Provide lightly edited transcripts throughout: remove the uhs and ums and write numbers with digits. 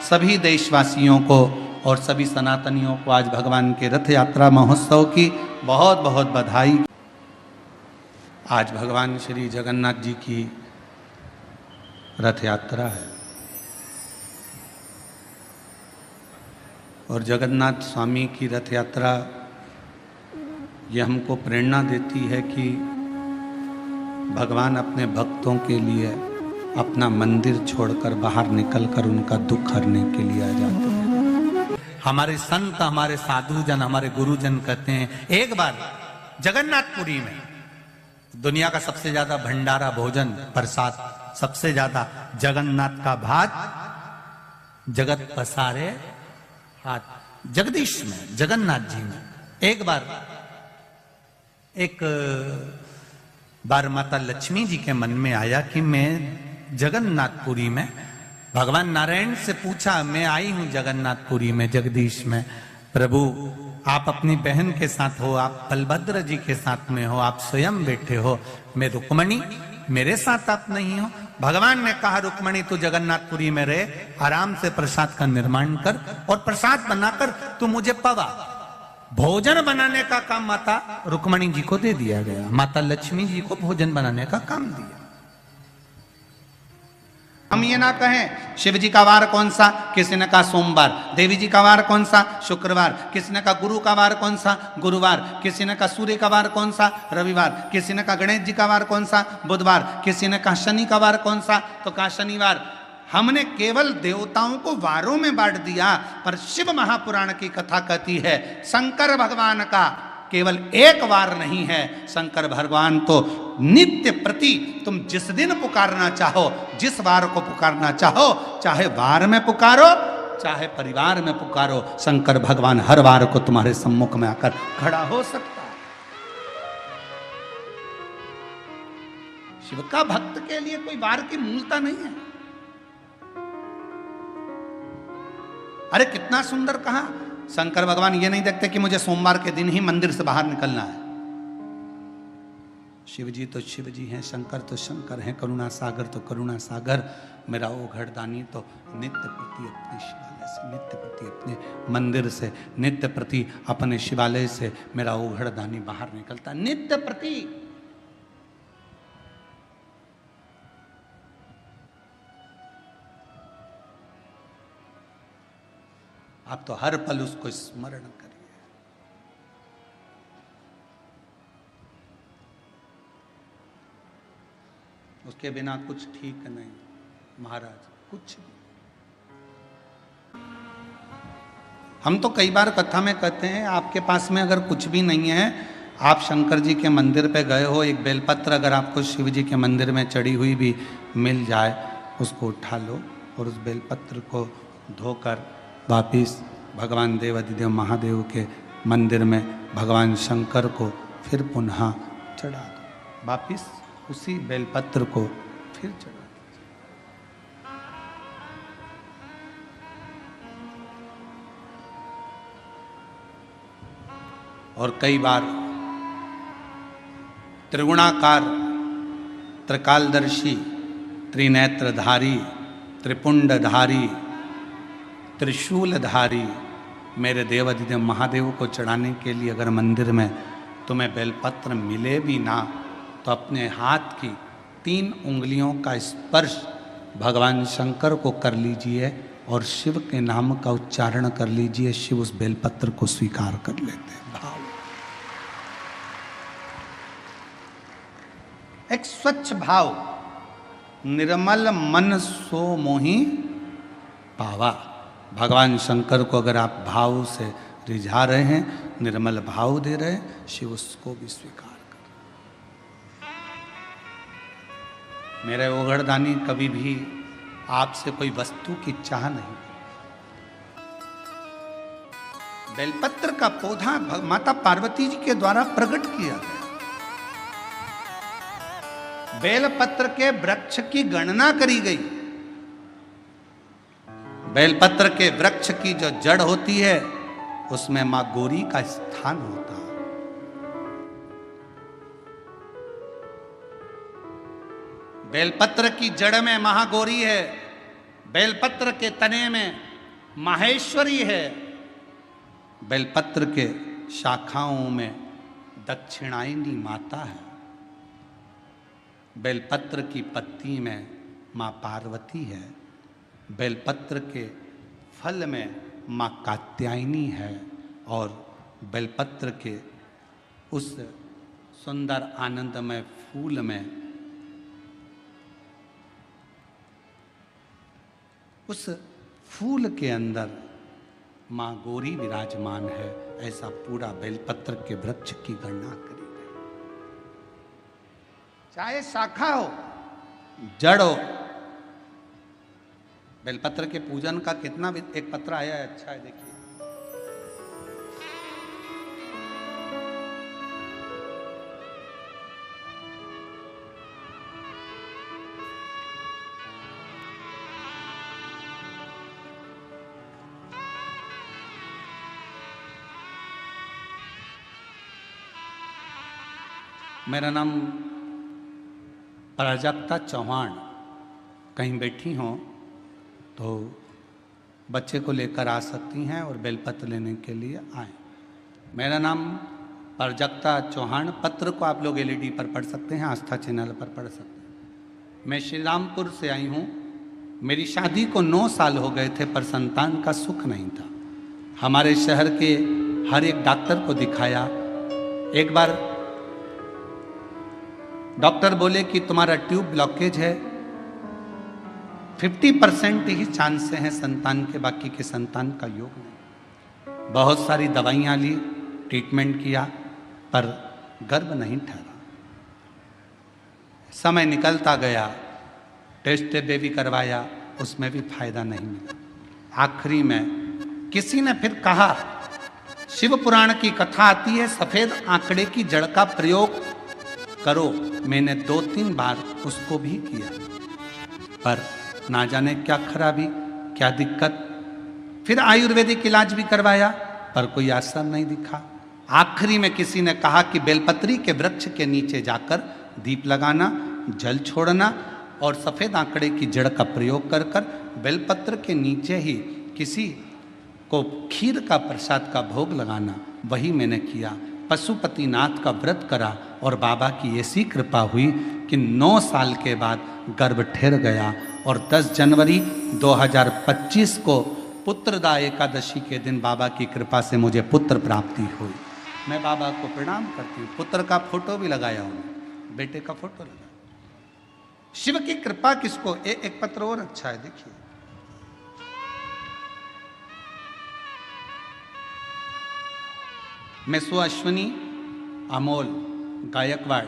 सभी देशवासियों को और सभी सनातनियों को आज भगवान के रथ यात्रा महोत्सव की बहुत बहुत बधाई। आज भगवान श्री जगन्नाथ जी की रथ यात्रा है और जगन्नाथ स्वामी की रथ यात्रा ये हमको प्रेरणा देती है कि भगवान अपने भक्तों के लिए अपना मंदिर छोड़कर बाहर निकलकर उनका दुख हरने के लिए आ जाते हैं। हमारे संत, हमारे साधुजन, हमारे गुरुजन कहते हैं एक बार जगन्नाथपुरी में दुनिया का सबसे ज्यादा भंडारा भोजन प्रसाद, सबसे ज्यादा जगन्नाथ का भात, जगत पसारे हाथ, जगदीश में, जगन्नाथ जी में एक बार माता लक्ष्मी जी के मन में आया कि मैं जगन्नाथपुरी में, भगवान नारायण से पूछा, मैं आई हूं जगन्नाथपुरी में, जगदीश में, प्रभु आप अपनी बहन के साथ हो, आप बलभद्र जी के साथ में हो, आप स्वयं बैठे हो, मैं रुक्मणी, मेरे साथ आप नहीं हो। भगवान ने कहा रुक्मणी तू जगन्नाथपुरी में रहे, आराम से प्रसाद का निर्माण कर और प्रसाद बनाकर तू मुझे पवा। भोजन बनाने का काम माता रुक्मणी जी को दे दिया गया, माता लक्ष्मी जी को भोजन बनाने का काम दिया। हम ये ना कहें शिव जी का वार कौन सा, किसी ने कहा सोमवार, देवी जी का वार कौन सा, शुक्रवार, किसी ने कहा गुरु का वार कौन सा, गुरुवार, किसी ने कहा सूर्य का वार कौन सा, रविवार, किसी ने कहा गणेश जी का वार कौन सा, बुधवार, किसी ने कहा शनि का वार कौन सा, तो कहा शनिवार। हमने केवल देवताओं को वारों में बांट दिया, पर शिव महापुराण की कथा कहती है शंकर भगवान का केवल एक वार नहीं है, शंकर भगवान तो नित्य प्रति तुम जिस दिन पुकारना चाहो, जिस वार को पुकारना चाहो, चाहे वार में पुकारो चाहे परिवार में पुकारो, शंकर भगवान हर वार को तुम्हारे सम्मुख में आकर खड़ा हो सकता है। शिव का भक्त के लिए कोई वार की मूलता नहीं है। अरे कितना सुंदर कहा, शंकर भगवान ये नहीं देखते कि मुझे सोमवार के दिन ही मंदिर से बाहर निकलना है। शिव जी तो शिव जी हैं, शंकर तो शंकर हैं, करुणा सागर तो करुणा सागर, मेरा ओघड़दानी तो नित्य प्रति अपने शिवालय से, नित्य प्रति अपने मंदिर से, नित्य प्रति अपने शिवालय से मेरा ओघड़दानी बाहर निकलता, नित्य प्रति। आप तो हर पल उसको स्मरण करिए। उसके बिना कुछ ठीक नहीं महाराज, कुछ भी। हम तो कई बार कथा में कहते हैं आपके पास में अगर कुछ भी नहीं है, आप शंकर जी के मंदिर पे गए हो, एक बेलपत्र अगर आपको शिव जी के मंदिर में चढ़ी हुई भी मिल जाए, उसको उठा लो और उस बेलपत्र को धोकर वापिस भगवान देवाधिदेव महादेव के मंदिर में भगवान शंकर को फिर पुनः चढ़ा दो, वापिस उसी बेलपत्र को फिर चढ़ा दो। और कई बार त्रिगुणाकार, त्रिकालदर्शी, त्रिनेत्रधारी, त्रिपुंडधारी, त्रिशूलधारी मेरे देवाधिदेव महादेव को चढ़ाने के लिए अगर मंदिर में तुम्हें बेलपत्र मिले भी ना, तो अपने हाथ की 3 उंगलियों का स्पर्श भगवान शंकर को कर लीजिए और शिव के नाम का उच्चारण कर लीजिए। शिव उस बेलपत्र को स्वीकार कर लेते हैं। भाव, एक स्वच्छ भाव, निर्मल मन सो मोहि पावा। भगवान शंकर को अगर आप भाव से रिझा रहे हैं, निर्मल भाव दे रहे हैं, शिव उसको भी स्वीकार कर। मेरे ओघड़दानी कभी भी आपसे कोई वस्तु की चाह नहीं। बेलपत्र का पौधा माता पार्वती जी के द्वारा प्रकट किया गया। बेलपत्र के वृक्ष की गणना करी गई। बेलपत्र के वृक्ष की जो जड़ होती है उसमें मां गौरी का स्थान होता है। बेलपत्र की जड़ में महागौरी है, बेलपत्र के तने में माहेश्वरी है। बेलपत्र के शाखाओं में दक्षिणायनी माता है। बेलपत्र की पत्ती में माँ पार्वती है। बेलपत्र के फल में माँ कात्यायनी है। और बेलपत्र के उस सुंदर आनंदमय फूल में, उस फूल के अंदर माँ गौरी विराजमान है। ऐसा पूरा बेलपत्र के वृक्ष की गणना करी गई। चाहे शाखा हो, जड़ हो। बेलपत्र के पूजन का कितना भी एक पत्र आया है, अच्छा है, देखिए। मेरा नाम प्राजक्ता चौहान। कहीं बैठी हों तो बच्चे को लेकर आ सकती हैं और बेलपत्र लेने के लिए आएँ। मेरा नाम प्राजक्ता चौहान। पत्र को आप लोग एलईडी पर पढ़ सकते हैं, आस्था चैनल पर पढ़ सकते हैं। मैं श्री रामपुर से आई हूँ। मेरी शादी को 9 साल हो गए थे, पर संतान का सुख नहीं था। हमारे शहर के हर एक डॉक्टर को दिखाया। एक बार डॉक्टर बोले कि तुम्हारा ट्यूब ब्लॉकेज है, 50% ही चांस हैं संतान के, बाकी के संतान का योग नहीं। बहुत सारी दवाइयां ली, ट्रीटमेंट किया, पर गर्भ नहीं ठहरा। समय निकलता गया, टेस्ट बेबी करवाया, उसमें भी फायदा नहीं मिला। आखिरी में किसी ने फिर कहा, शिव पुराण की कथा आती है, सफेद आंकड़े की जड़ का प्रयोग करो। मैंने 2-3 बार उसको भी किया, पर ना जाने क्या खराबी, क्या दिक्कत। फिर आयुर्वेदिक इलाज भी करवाया, पर कोई असर नहीं दिखा। आखिरी में किसी ने कहा कि बेलपत्री के वृक्ष के नीचे जाकर दीप लगाना, जल छोड़ना और सफेद आंकड़े की जड़ का प्रयोग कर कर बेलपत्र के नीचे ही किसी को खीर का प्रसाद का भोग लगाना। वही मैंने किया। पशुपतिनाथ का व्रत करा और बाबा की ऐसी कृपा हुई कि 9 साल के बाद गर्भ ठहर गया। और 10 जनवरी 2025 को पुत्रदा एकादशी के दिन बाबा की कृपा से मुझे पुत्र प्राप्ति हुई। मैं बाबा को प्रणाम करती हूँ। पुत्र का फोटो भी लगाया हूँ, बेटे का फोटो लगाया। शिव की कृपा किसको। एक पत्र और अच्छा है, देखिए। मैं अश्विनी अमोल गायकवाड़।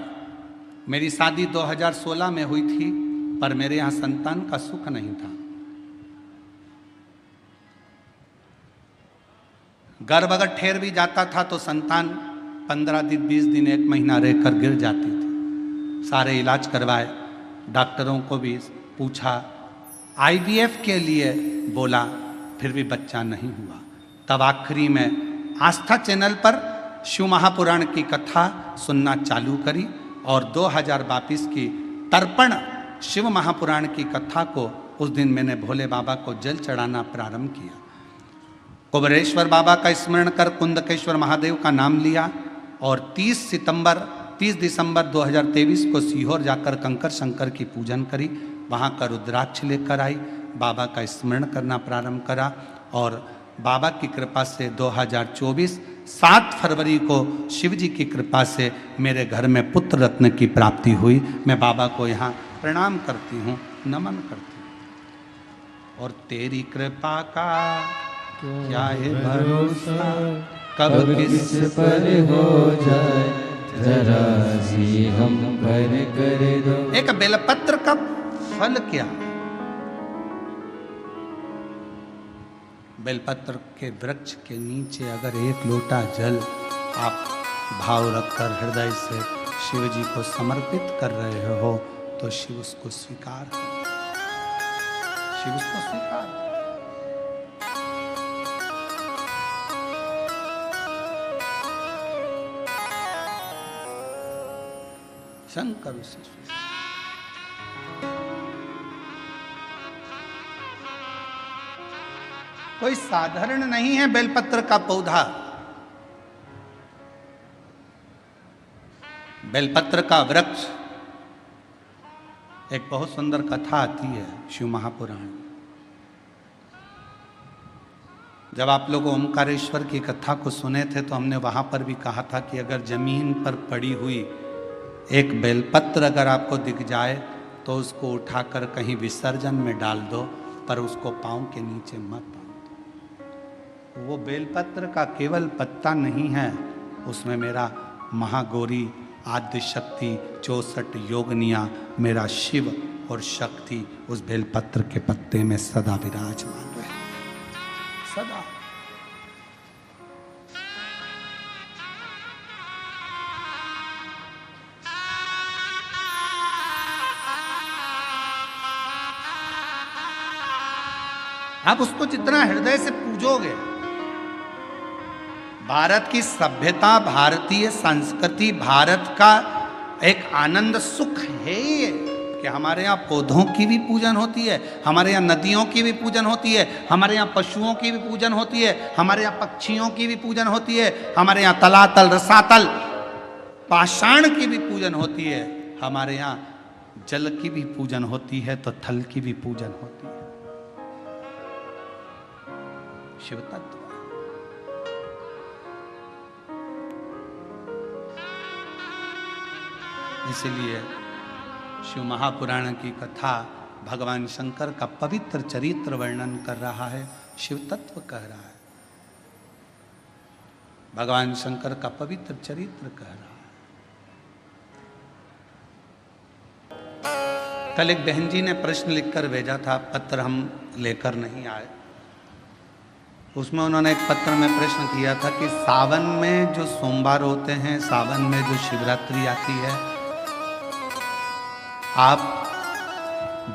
मेरी शादी 2016 में हुई थी, पर मेरे यहाँ संतान का सुख नहीं था। गर्भ अगर ठहर भी जाता था तो संतान 15 दिन, 20 दिन, 1 महीना रहकर गिर जाती थी। सारे इलाज करवाए, डॉक्टरों को भी पूछा, आईवीएफ के लिए बोला, फिर भी बच्चा नहीं हुआ। तब आखिरी में आस्था चैनल पर शिव महापुराण की कथा सुनना चालू करी और 2022 की तर्पण शिव महापुराण की कथा को उस दिन मैंने भोले बाबा को जल चढ़ाना प्रारंभ किया। कुबेरेश्वर बाबा का स्मरण कर कुंदकेश्वर महादेव का नाम लिया और 30 दिसंबर 2023 को सीहोर जाकर कंकर शंकर की पूजन करी। वहाँ का रुद्राक्ष लेकर आई, बाबा का स्मरण करना प्रारंभ करा और बाबा की कृपा से 2024 7 फरवरी को शिव जी की कृपा से मेरे घर में पुत्र रत्न की प्राप्ति हुई। मैं बाबा को यहाँ प्रणाम करती हूँ, नमन करती हूँ। और तेरी कृपा का क्या है भरोसा, कब किस पर हो जाए, जरा सी हम पर कर दो। एक बेलपत्र का फल क्या। बेलपत्र के वृक्ष के नीचे अगर 1 लोटा जल आप भाव रखकर हृदय से शिव जी को समर्पित कर रहे हो तो शिव उसको स्वीकार कर, शिव उसको स्वीकार। शंकर उसे कोई साधारण नहीं है बेलपत्र का पौधा। बेलपत्र का वृक्ष, एक बहुत सुंदर कथा आती है शिव महापुराण। जब आप लोग ओमकारेश्वर की कथा को सुने थे तो हमने वहां पर भी कहा था कि अगर जमीन पर पड़ी हुई एक बेलपत्र अगर आपको दिख जाए तो उसको उठाकर कहीं विसर्जन में डाल दो, पर उसको पांव के नीचे मत बांध दो। वो बेलपत्र का केवल पत्ता नहीं है, उसमें मेरा महागौरी आद्य शक्ति 64 योगनिया मेरा शिव और शक्ति उस बेलपत्र के पत्ते में सदा विराजमान रहे, सदा। आप उसको जितना हृदय से पूजोगे, भारत की सभ्यता, भारतीय संस्कृति, भारत का एक आनंद सुख है ये कि हमारे यहाँ पौधों की भी पूजन होती है, हमारे यहाँ नदियों की भी पूजन होती है, हमारे यहाँ पशुओं की भी पूजन होती है, हमारे यहाँ पक्षियों की भी पूजन होती है, हमारे यहाँ तलातल, रसातल, पाषाण की भी पूजन होती है, हमारे यहाँ जल की भी पूजन होती है तो थल की भी पूजन होती है। शिव तत्व इसलिए शिव महापुराण की कथा भगवान शंकर का पवित्र चरित्र वर्णन कर रहा है, शिव तत्व कह रहा है, भगवान शंकर का पवित्र चरित्र कह रहा है। कल एक बहन जी ने प्रश्न लिखकर भेजा था, पत्र हम लेकर नहीं आए। उसमें उन्होंने एक पत्र में प्रश्न किया था कि सावन में जो सोमवार होते हैं, सावन में जो शिवरात्रि आती है, आप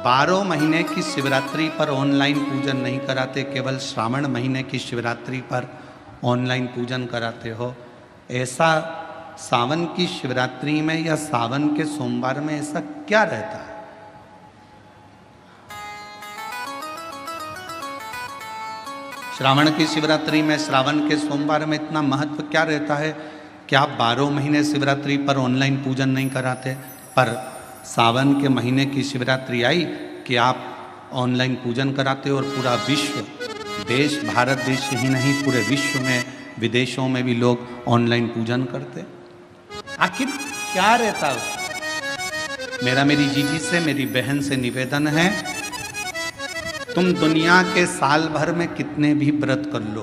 12 महीने की शिवरात्रि पर ऑनलाइन पूजन नहीं कराते, केवल श्रावण महीने की शिवरात्रि पर ऑनलाइन पूजन कराते हो। ऐसा सावन की शिवरात्रि में या सावन के सोमवार में ऐसा क्या रहता है? श्रावण की शिवरात्रि में, श्रावण के सोमवार में इतना महत्व क्या रहता है कि आप 12 महीने शिवरात्रि पर ऑनलाइन पूजन नहीं कराते, पर सावन के महीने की शिवरात्रि आई कि आप ऑनलाइन पूजन कराते हो और पूरा विश्व, देश, भारत देश ही नहीं पूरे विश्व में, विदेशों में भी लोग ऑनलाइन पूजन करते। आखिर क्या रहता है? मेरा मेरी जीजी से, मेरी बहन से निवेदन है, तुम दुनिया के साल भर में कितने भी व्रत कर लो,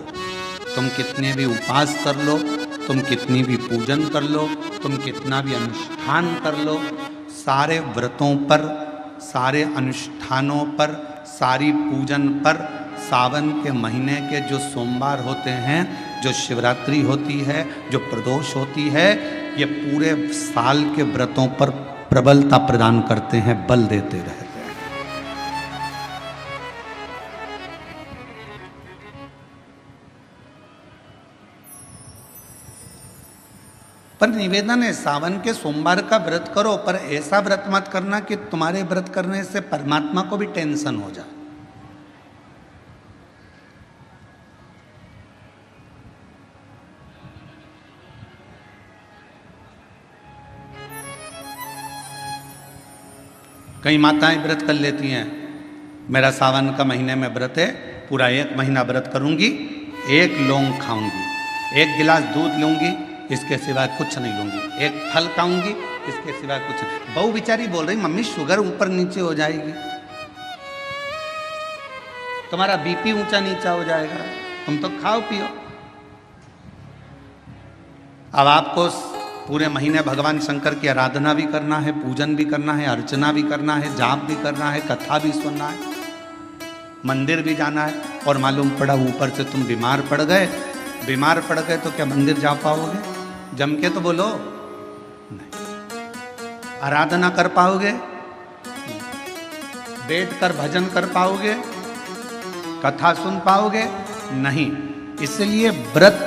तुम कितने भी उपास कर लो, तुम कितनी भी पूजन कर लो, तुम कितना भी अनुष्ठान कर लो, सारे व्रतों पर, सारे अनुष्ठानों पर, सारी पूजन पर, सावन के महीने के जो सोमवार होते हैं, जो शिवरात्रि होती है, जो प्रदोष होती है, ये पूरे साल के व्रतों पर प्रबलता प्रदान करते हैं, बल देते रहते हैं। पर निवेदन है, सावन के सोमवार का व्रत करो, पर ऐसा व्रत मत करना कि तुम्हारे व्रत करने से परमात्मा को भी टेंशन हो जाए। कई माताएं व्रत कर लेती हैं, मेरा सावन का महीने में व्रत है, पूरा 1 महीना व्रत करूंगी, 1 लौंग खाऊंगी, 1 गिलास दूध लूंगी, इसके सिवाय कुछ नहीं लूंगी, 1 फल खाऊंगी, इसके सिवाय कुछ नहीं। बहू बेचारी बोल रही, मम्मी शुगर ऊपर नीचे हो जाएगी, तुम्हारा बीपी ऊंचा नीचा हो जाएगा, तुम तो खाओ पियो। अब आपको पूरे महीने भगवान शंकर की आराधना भी करना है, पूजन भी करना है, अर्चना भी करना है, जाप भी करना है, कथा भी सुनना है, मंदिर भी जाना है, और मालूम पड़ा ऊपर से तुम बीमार पड़ गए। बीमार पड़ गए तो क्या मंदिर जा पाओगे? जम के तो बोलो नहीं। आराधना कर पाओगे? बैठकर भजन कर पाओगे? कथा सुन पाओगे? नहीं। इसलिए व्रत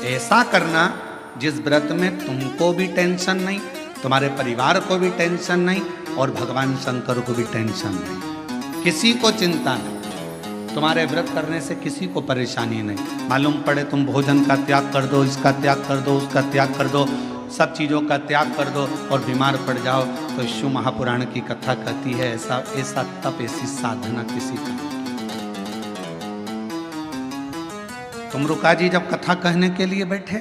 ऐसा करना जिस व्रत में तुमको भी टेंशन नहीं, तुम्हारे परिवार को भी टेंशन नहीं, और भगवान शंकर को भी टेंशन नहीं, किसी को चिंता नहीं। तुम्हारे व्रत करने से किसी को परेशानी नहीं। मालूम पड़े तुम भोजन का त्याग कर दो, इसका त्याग कर दो, उसका त्याग कर दो, सब चीज़ों का त्याग कर दो और बीमार पड़ जाओ, तो शिव महापुराण की कथा कहती है ऐसा ऐसा तप, ऐसी साधना किसी का। तुमरुका जी जब कथा कहने के लिए बैठे,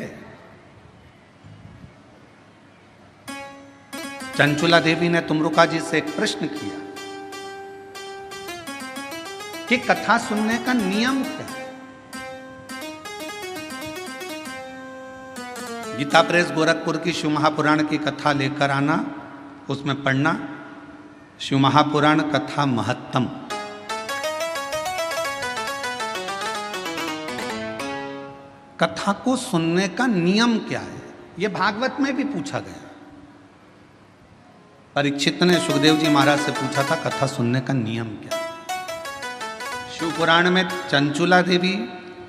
चंचुला देवी ने तुमरुका जी से एक प्रश्न किया कि कथा सुनने का नियम क्या है। गीता प्रेस गोरखपुर की शिव महापुराण की कथा लेकर आना, उसमें पढ़ना शिव महापुराण कथा महत्तम। कथा को सुनने का नियम क्या है, यह भागवत में भी पूछा गया। परीक्षित ने सुखदेव जी महाराज से पूछा था कथा सुनने का नियम क्या है। शिव पुराण में चंचुला देवी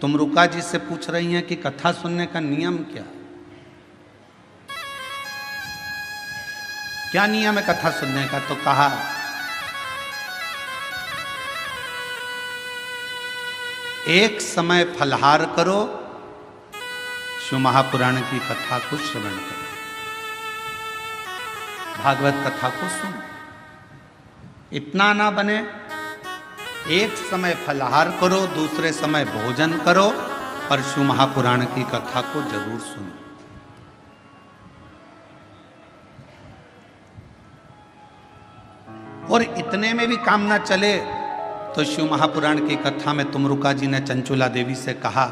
तुमरुका जी से पूछ रही हैं कि कथा सुनने का नियम क्या है। क्या नियम है कथा सुनने का? तो कहा एक समय फलहार करो, शिव महापुराण की कथा को श्रवण करो, भागवत कथा को सुनो। इतना ना बने, एक समय फलहार करो, दूसरे समय भोजन करो, और शिव महापुराण की कथा को जरूर सुनो। और इतने में भी काम ना चले तो शिव महापुराण की कथा में तुमरुका जी ने चंचुला देवी से कहा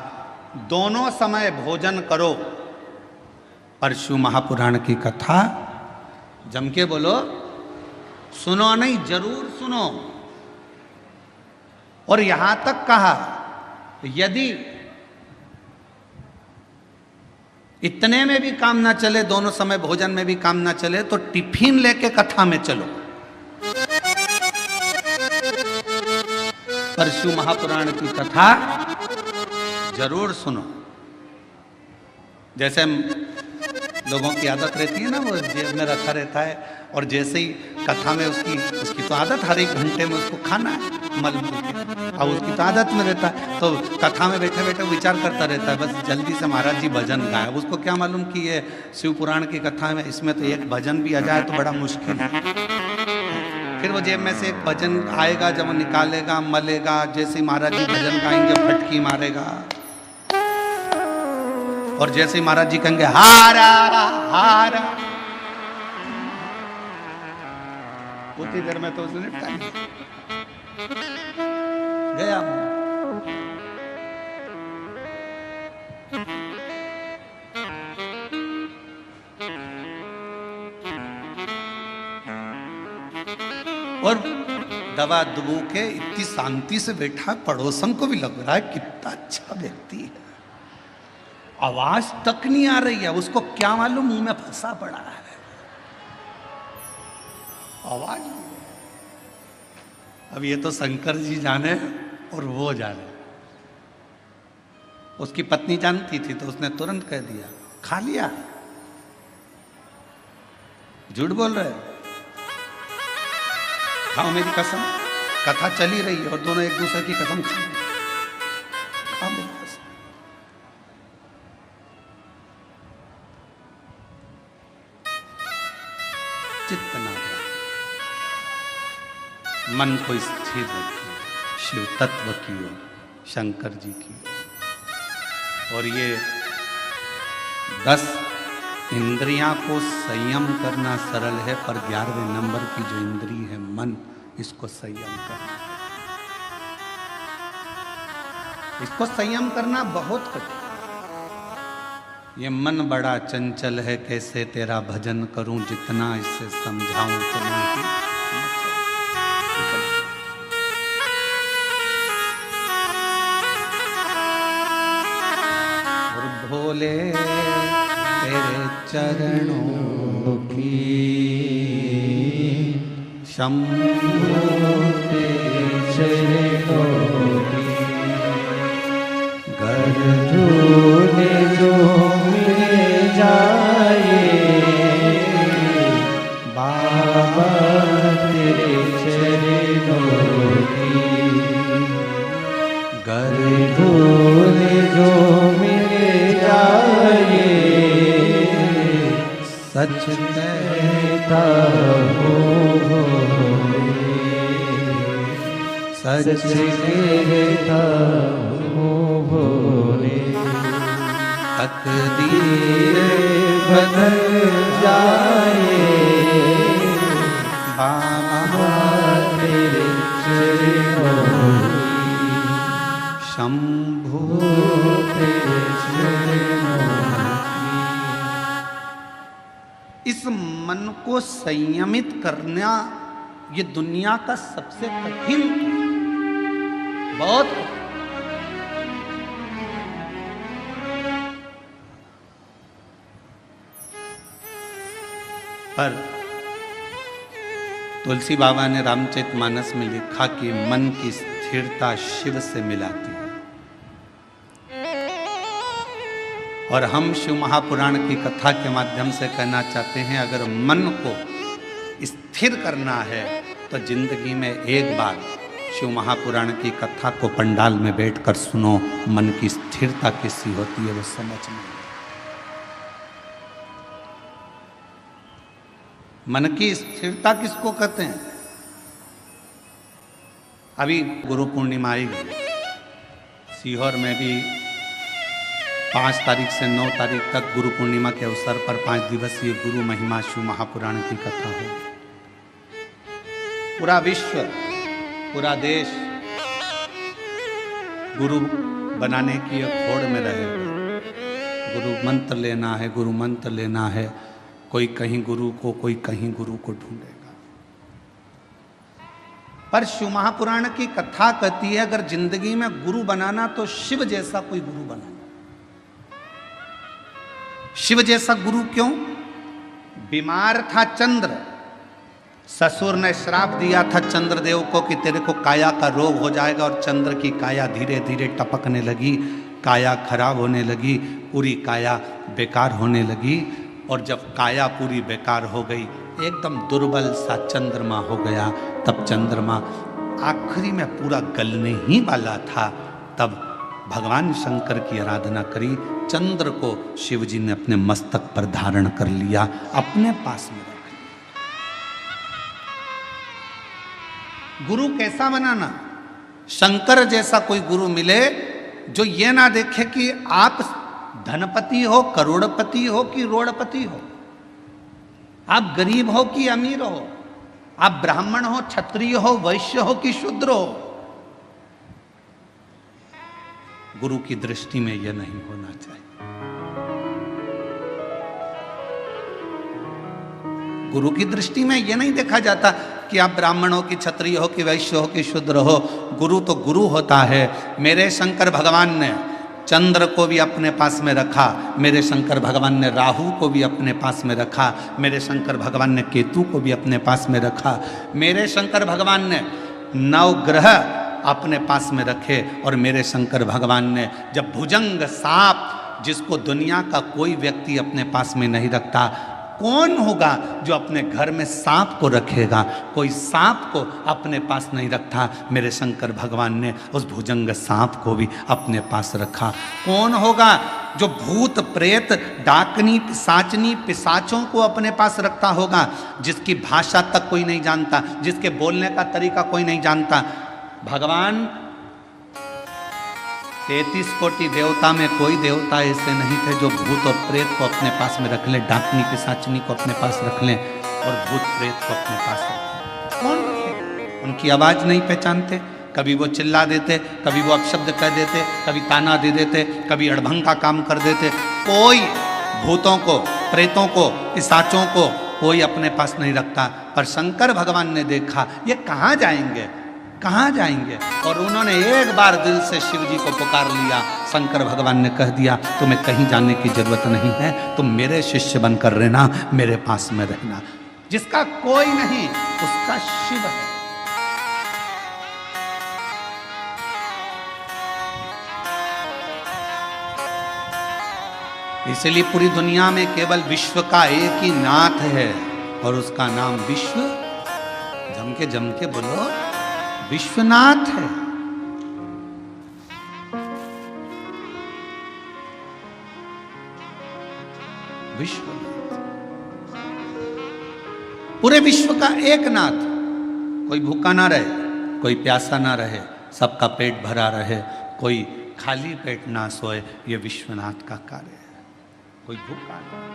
दोनों समय भोजन करो, पर शिव महापुराण की कथा जम के बोलो, सुनो नहीं, जरूर सुनो। और यहां तक कहा यदि इतने में भी काम ना चले, दोनों समय भोजन में भी काम ना चले, तो टिफिन लेके कथा में चलो, पर शिव महापुराण की कथा जरूर सुनो। जैसे लोगों की आदत रहती है ना, वो जेब में रखा रहता है, और जैसे ही कथा में उसकी तो आदत हर एक घंटे में उसको खाना है मल, और उसकी तो आदत में रहता है, तो कथा में बैठे बैठे विचार करता रहता है बस जल्दी से महाराज जी भजन गाए। उसको क्या मालूम कि ये शिव पुराण की कथा में इसमें तो एक भजन भी आ जाए तो बड़ा मुश्किल है। फिर वो जेब में से एक भजन आएगा, जब वो निकालेगा, मलेगा, जैसे ही महाराज जी भजन गाएंगे फटकी मारेगा, और जैसे ही महाराज जी कहेंगे हारा हारा, उतनी देर में तो उसने निपटा गया। और दवा दुबू के इतनी शांति से बैठा, पड़ोसन को भी लग रहा है कितना अच्छा व्यक्ति है, आवाज तक नहीं आ रही है, उसको क्या मालूम मुंह में फंसा पड़ा है आवाज। अब ये तो शंकर जी जाने और वो जाने। उसकी पत्नी जानती थी तो उसने तुरंत कह दिया खा लिया, झूठ बोल रहे, खाओ मेरी कसम। कथा चली रही है और दोनों एक दूसरे की कसम खा रहे, खाओ मेरी कसम। चित्त ना गया, मन को स्थिर रखिए शिव तत्व की ओर, शंकर जी की ओर। और ये 10 इंद्रियां को संयम करना सरल है, पर 11वें नंबर की जो इंद्री है मन, इसको संयम करना, इसको संयम करना बहुत कठिन। ये मन बड़ा चंचल है, कैसे तेरा भजन करूं, जितना इसे समझाऊं उतना ही। और भोले तेरे चरणों की शंभो तेरे चरणों की गरजूने जो मिल जाए, बाबा तेरे चरणों की भूले जो मिल जाए, सच कहता हूँ सच कहता हूँ भोले। तकदीर बदल जाए बाबा तेरे चरणों शंभु तेरे चरणों। इस मन को संयमित करना ये दुनिया का सबसे कठिन, बहुत पर तुलसी बाबा ने रामचरितमानस में लिखा कि मन की स्थिरता शिव से मिलाती है। और हम शिव महापुराण की कथा के माध्यम से कहना चाहते हैं, अगर मन को स्थिर करना है तो जिंदगी में एक बार शिव महापुराण की कथा को पंडाल में बैठकर सुनो। मन की स्थिरता कैसी होती है वो समझ में। मन की स्थिरता किसको कहते हैं? अभी गुरु पूर्णिमा आएगी, सीहोर में भी 5 तारीख से 9 तारीख तक गुरु पूर्णिमा के अवसर पर 5 दिवसीय गुरु महिमा शिव महापुराण की कथा होगी। पूरा विश्व, पूरा देश गुरु बनाने की एक होड़ में रहेगा। गुरु मंत्र लेना है, गुरु मंत्र लेना है। कोई कहीं गुरु को, कोई कहीं गुरु को ढूंढेगा। पर शिव महापुराण की कथा कहती है, अगर जिंदगी में गुरु बनाना तो शिव जैसा कोई गुरु बनाना। शिव जैसा गुरु क्यों? बीमार था चंद्र, ससुर ने श्राप दिया था चंद्रदेव को कि तेरे को काया का रोग हो जाएगा, और चंद्र की काया धीरे धीरे टपकने लगी, काया खराब होने लगी, पूरी काया बेकार होने लगी। और जब काया पूरी बेकार हो गई, एकदम दुर्बल सा चंद्रमा हो गया, तब चंद्रमा आखिरी में पूरा गलने ही वाला था। तब भगवान शंकर की आराधना करी, चंद्र को शिव जी ने अपने मस्तक पर धारण कर लिया, अपने पास में रख लिया। गुरु कैसा बनाना? शंकर जैसा कोई गुरु मिले जो ये ना देखे कि आप धनपति हो, करोड़पति हो कि रोड़पति हो, आप गरीब हो कि अमीर हो, आप ब्राह्मण हो, क्षत्रिय हो, वैश्य हो कि शूद्र हो। गुरु की दृष्टि में यह नहीं होना चाहिए। गुरु की दृष्टि में यह नहीं देखा जाता कि आप ब्राह्मण हो कि क्षत्रिय हो कि वैश्य हो कि शूद्र हो। गुरु तो गुरु होता है। मेरे शंकर भगवान ने चंद्र को भी अपने पास में रखा, मेरे शंकर भगवान ने राहु को भी अपने पास में रखा, मेरे शंकर भगवान ने केतु को भी अपने पास में रखा, मेरे शंकर भगवान ने 9 ग्रह अपने पास में रखे। और मेरे शंकर भगवान ने जब भुजंग सांप, जिसको दुनिया का कोई व्यक्ति अपने पास में नहीं रखता, कौन होगा जो अपने घर में सांप को रखेगा? कोई सांप को अपने पास नहीं रखता, मेरे शंकर भगवान ने उस भुजंग सांप को भी अपने पास रखा। कौन होगा जो भूत प्रेत डाकनी पिशाचनी पिशाचों को अपने पास रखता होगा, जिसकी भाषा तक कोई नहीं जानता, जिसके बोलने का तरीका कोई नहीं जानता? भगवान 33 कोटि देवता में कोई देवता ऐसे नहीं थे जो भूत और प्रेत को अपने पास में रख लें, डाकनी पिशाचनी को अपने पास रख लें और भूत प्रेत को अपने पास रख लें। कौन? उनकी आवाज़ नहीं पहचानते, कभी वो चिल्ला देते, कभी वो अपशब्द कह देते, कभी ताना दे देते, कभी अड़भंग का काम कर देते। कोई भूतों को, प्रेतों को, पिशाचों को कोई अपने पास नहीं रखता। पर शंकर भगवान ने देखा ये कहाँ जाएंगे, कहाँ जाएंगे, और उन्होंने एक बार दिल से शिव जी को पुकार लिया। शंकर भगवान ने कह दिया तुम्हें कहीं जाने की जरूरत नहीं है, तुम मेरे शिष्य बनकर रहना, मेरे पास में रहना। जिसका कोई नहीं उसका शिव है। इसलिए पूरी दुनिया में केवल विश्व का एक ही नाथ है और उसका नाम विश्व, जम के बोलो, विश्वनाथ है। विश्वनाथ, पूरे विश्व का एक नाथ। कोई भूखा ना रहे, कोई प्यासा ना रहे, सबका पेट भरा रहे, कोई खाली पेट ना सोए, ये विश्वनाथ का कार्य है। कोई भूखा नहीं।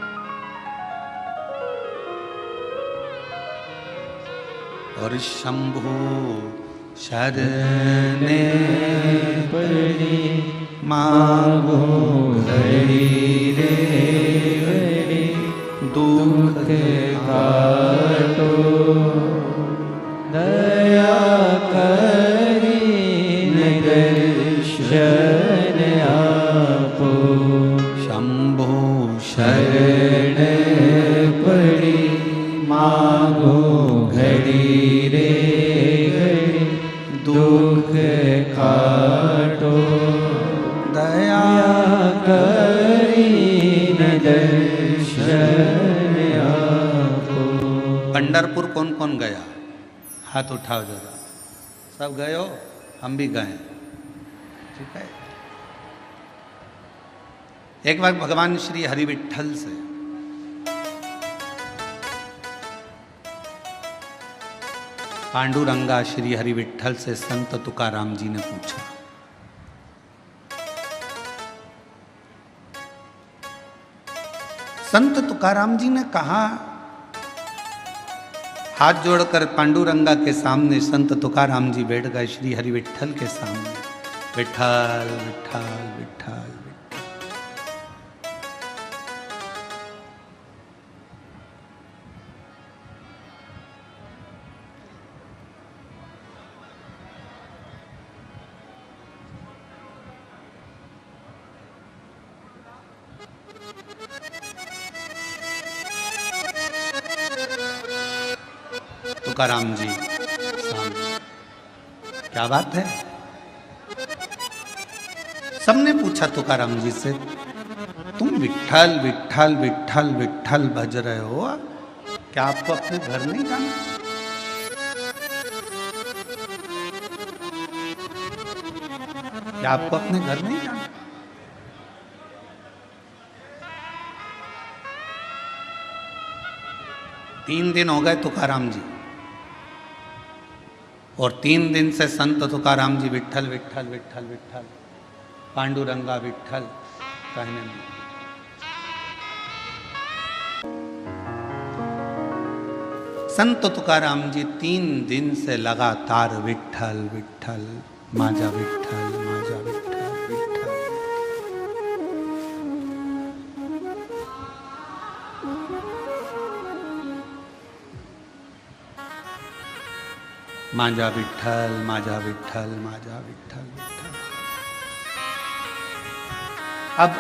और शंभु शरणे पड़ी मागो घड़ी रे घड़ी दुख काटो दया करी दर्शन आपो शंभु शरण पड़ी मागो घड़ी रे घड़ी दुख काटो दया करी दर्शन आपो। पंढरपुर कौन कौन गया? हाथ उठाओ जरा। सब गए हो? हम भी गए। ठीक है। एक बार भगवान श्री हरि विठ्ठल से पांडुरंगा श्री हरि विठ्ठल से संत तुकाराम जी ने पूछा, संत तुकाराम जी ने कहा, हाथ जोड़कर पांडुरंगा के सामने संत तुकाराम जी बैठ गए श्री हरि विठ्ठल के सामने। विठ्ठल विठ्ठल विठ्ठल विठ्ठल। तुकाराम जी सामने, क्या बात है? सबने पूछा तुकाराम जी से, तुम विठ्ठल विठ्ठल विठ्ठल विठ्ठल भज रहे हो, क्या आपको अपने घर नहीं जाना? क्या आपको अपने घर नहीं जाना? तीन दिन हो गए तुकाराम जी, और 3 दिन से संत तुकाराम जी विठ्ठल विठ्ठल विठ्ठल विठ्ठल, पांडुरंगा विठ्ठल कहने में। संत तुकाराम जी 3 दिन से लगातार विठ्ठल विठ्ठल, माजा विठ्ठल, माजा विठ्ठल विठ्ठल। माजा विठ्ठल, माजा विठ्ठल, माजा विठ्ठल विठ्ठल। अब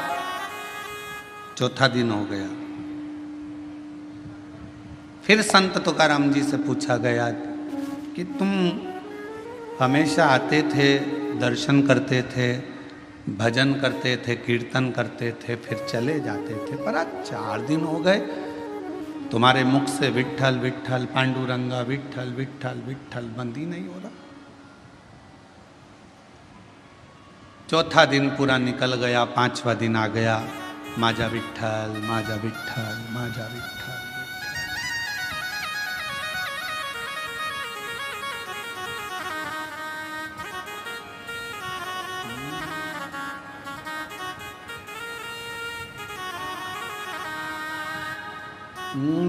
4था दिन हो गया। फिर संत तुकाराम जी से पूछा गया कि तुम हमेशा आते थे, दर्शन करते थे, भजन करते थे, कीर्तन करते थे, फिर चले जाते थे, पर आज 4 दिन हो गए तुम्हारे मुख से विठ्ठल विठ्ठल, पांडुरंगा विठ्ठल विठ्ठल विठ्ठल बंद ही नहीं हो रहा। 4था दिन पूरा निकल गया, 5वां दिन आ गया, माजा विठ्ठल, माजा विठ्ठल, माजा विठ्ठल।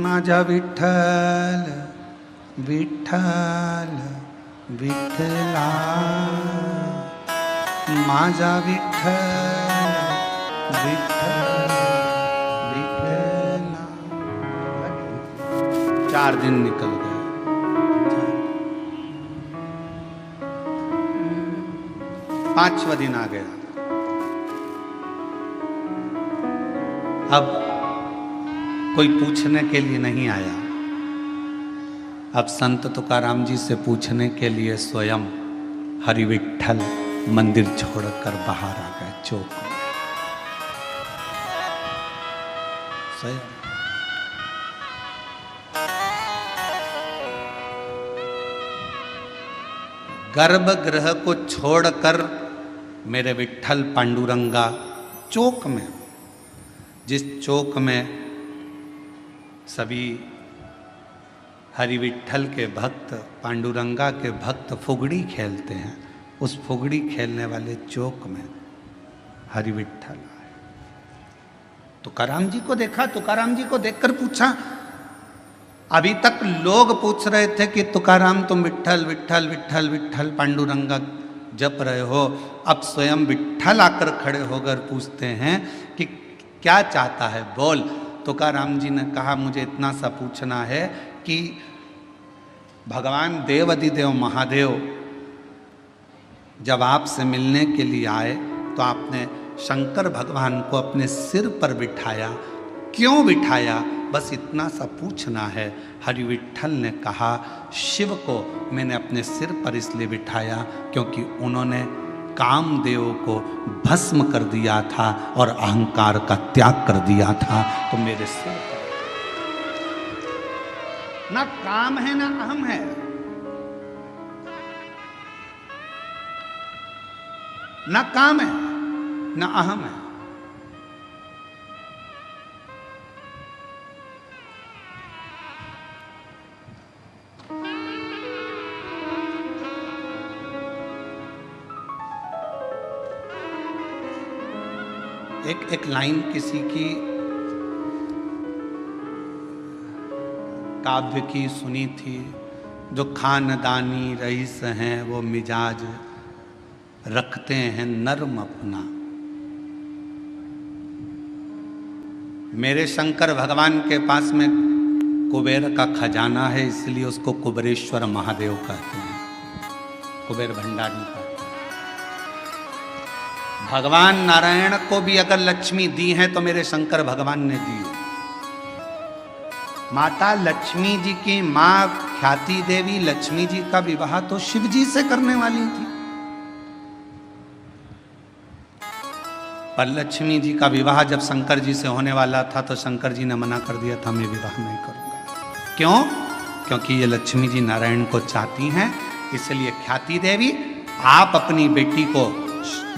माझा विठ्ठल विठ्ठल विठ्ठला, माझा विठ्ठल विठ्ठल विठ्ठला। 4 दिन निकल गए। 5वां दिन आ गया। अब कोई पूछने के लिए नहीं आया। अब संत तुकाराम जी से पूछने के लिए स्वयं हरि विठ्ठल मंदिर छोड़कर बाहर आ गए चौक में। स्वयं गर्भगृह को छोड़कर मेरे विठ्ठल पांडुरंगा चौक में, जिस चौक में सभी हरि विट्ठल के भक्त, पांडुरंगा के भक्त फुगड़ी खेलते हैं। उस फुगड़ी खेलने वाले चौक में हरि विट्ठल आए। तुकाराम जी को देखा, तुकाराम जी को देखकर पूछा, अभी तक लोग पूछ रहे थे कि तुकाराम तुम विट्ठल विट्ठल विट्ठल विट्ठल पांडुरंगा जप रहे हो, अब स्वयं विट्ठल आकर खड़े होकर पूछते हैं कि क्या चाहता है, बोल। तुकाराम जी ने कहा, मुझे इतना सा पूछना है कि भगवान देव अधिदेव महादेव जब आपसे मिलने के लिए आए तो आपने शंकर भगवान को अपने सिर पर बिठाया, क्यों बिठाया, बस इतना सा पूछना है। हरि विट्ठल ने कहा, शिव को मैंने अपने सिर पर इसलिए बिठाया क्योंकि उन्होंने कामदेव को भस्म कर दिया था और अहंकार का त्याग कर दिया था, तो मेरे सिर पर ना काम है ना अहम है। ना काम है ना अहम है। एक लाइन किसी की काव्य की सुनी थी, जो खानदानी रईस हैं वो मिजाज रखते हैं नर्म अपना। मेरे शंकर भगवान के पास में कुबेर का खजाना है, इसलिए उसको कुबेरेश्वर महादेव कहते हैं, कुबेर भंडारी कहते हैं। भगवान नारायण को भी अगर लक्ष्मी दी है तो मेरे शंकर भगवान ने दी। माता लक्ष्मी जी की मां ख्याति देवी लक्ष्मी जी का विवाह तो शिव जी से करने वाली थी, पर लक्ष्मी जी का विवाह जब शंकर जी से होने वाला था तो शंकर जी ने मना कर दिया था, मैं विवाह नहीं करूंगा। क्यों? क्योंकि ये लक्ष्मी जी नारायण को चाहती हैं, इसलिए ख्याति देवी आप अपनी बेटी को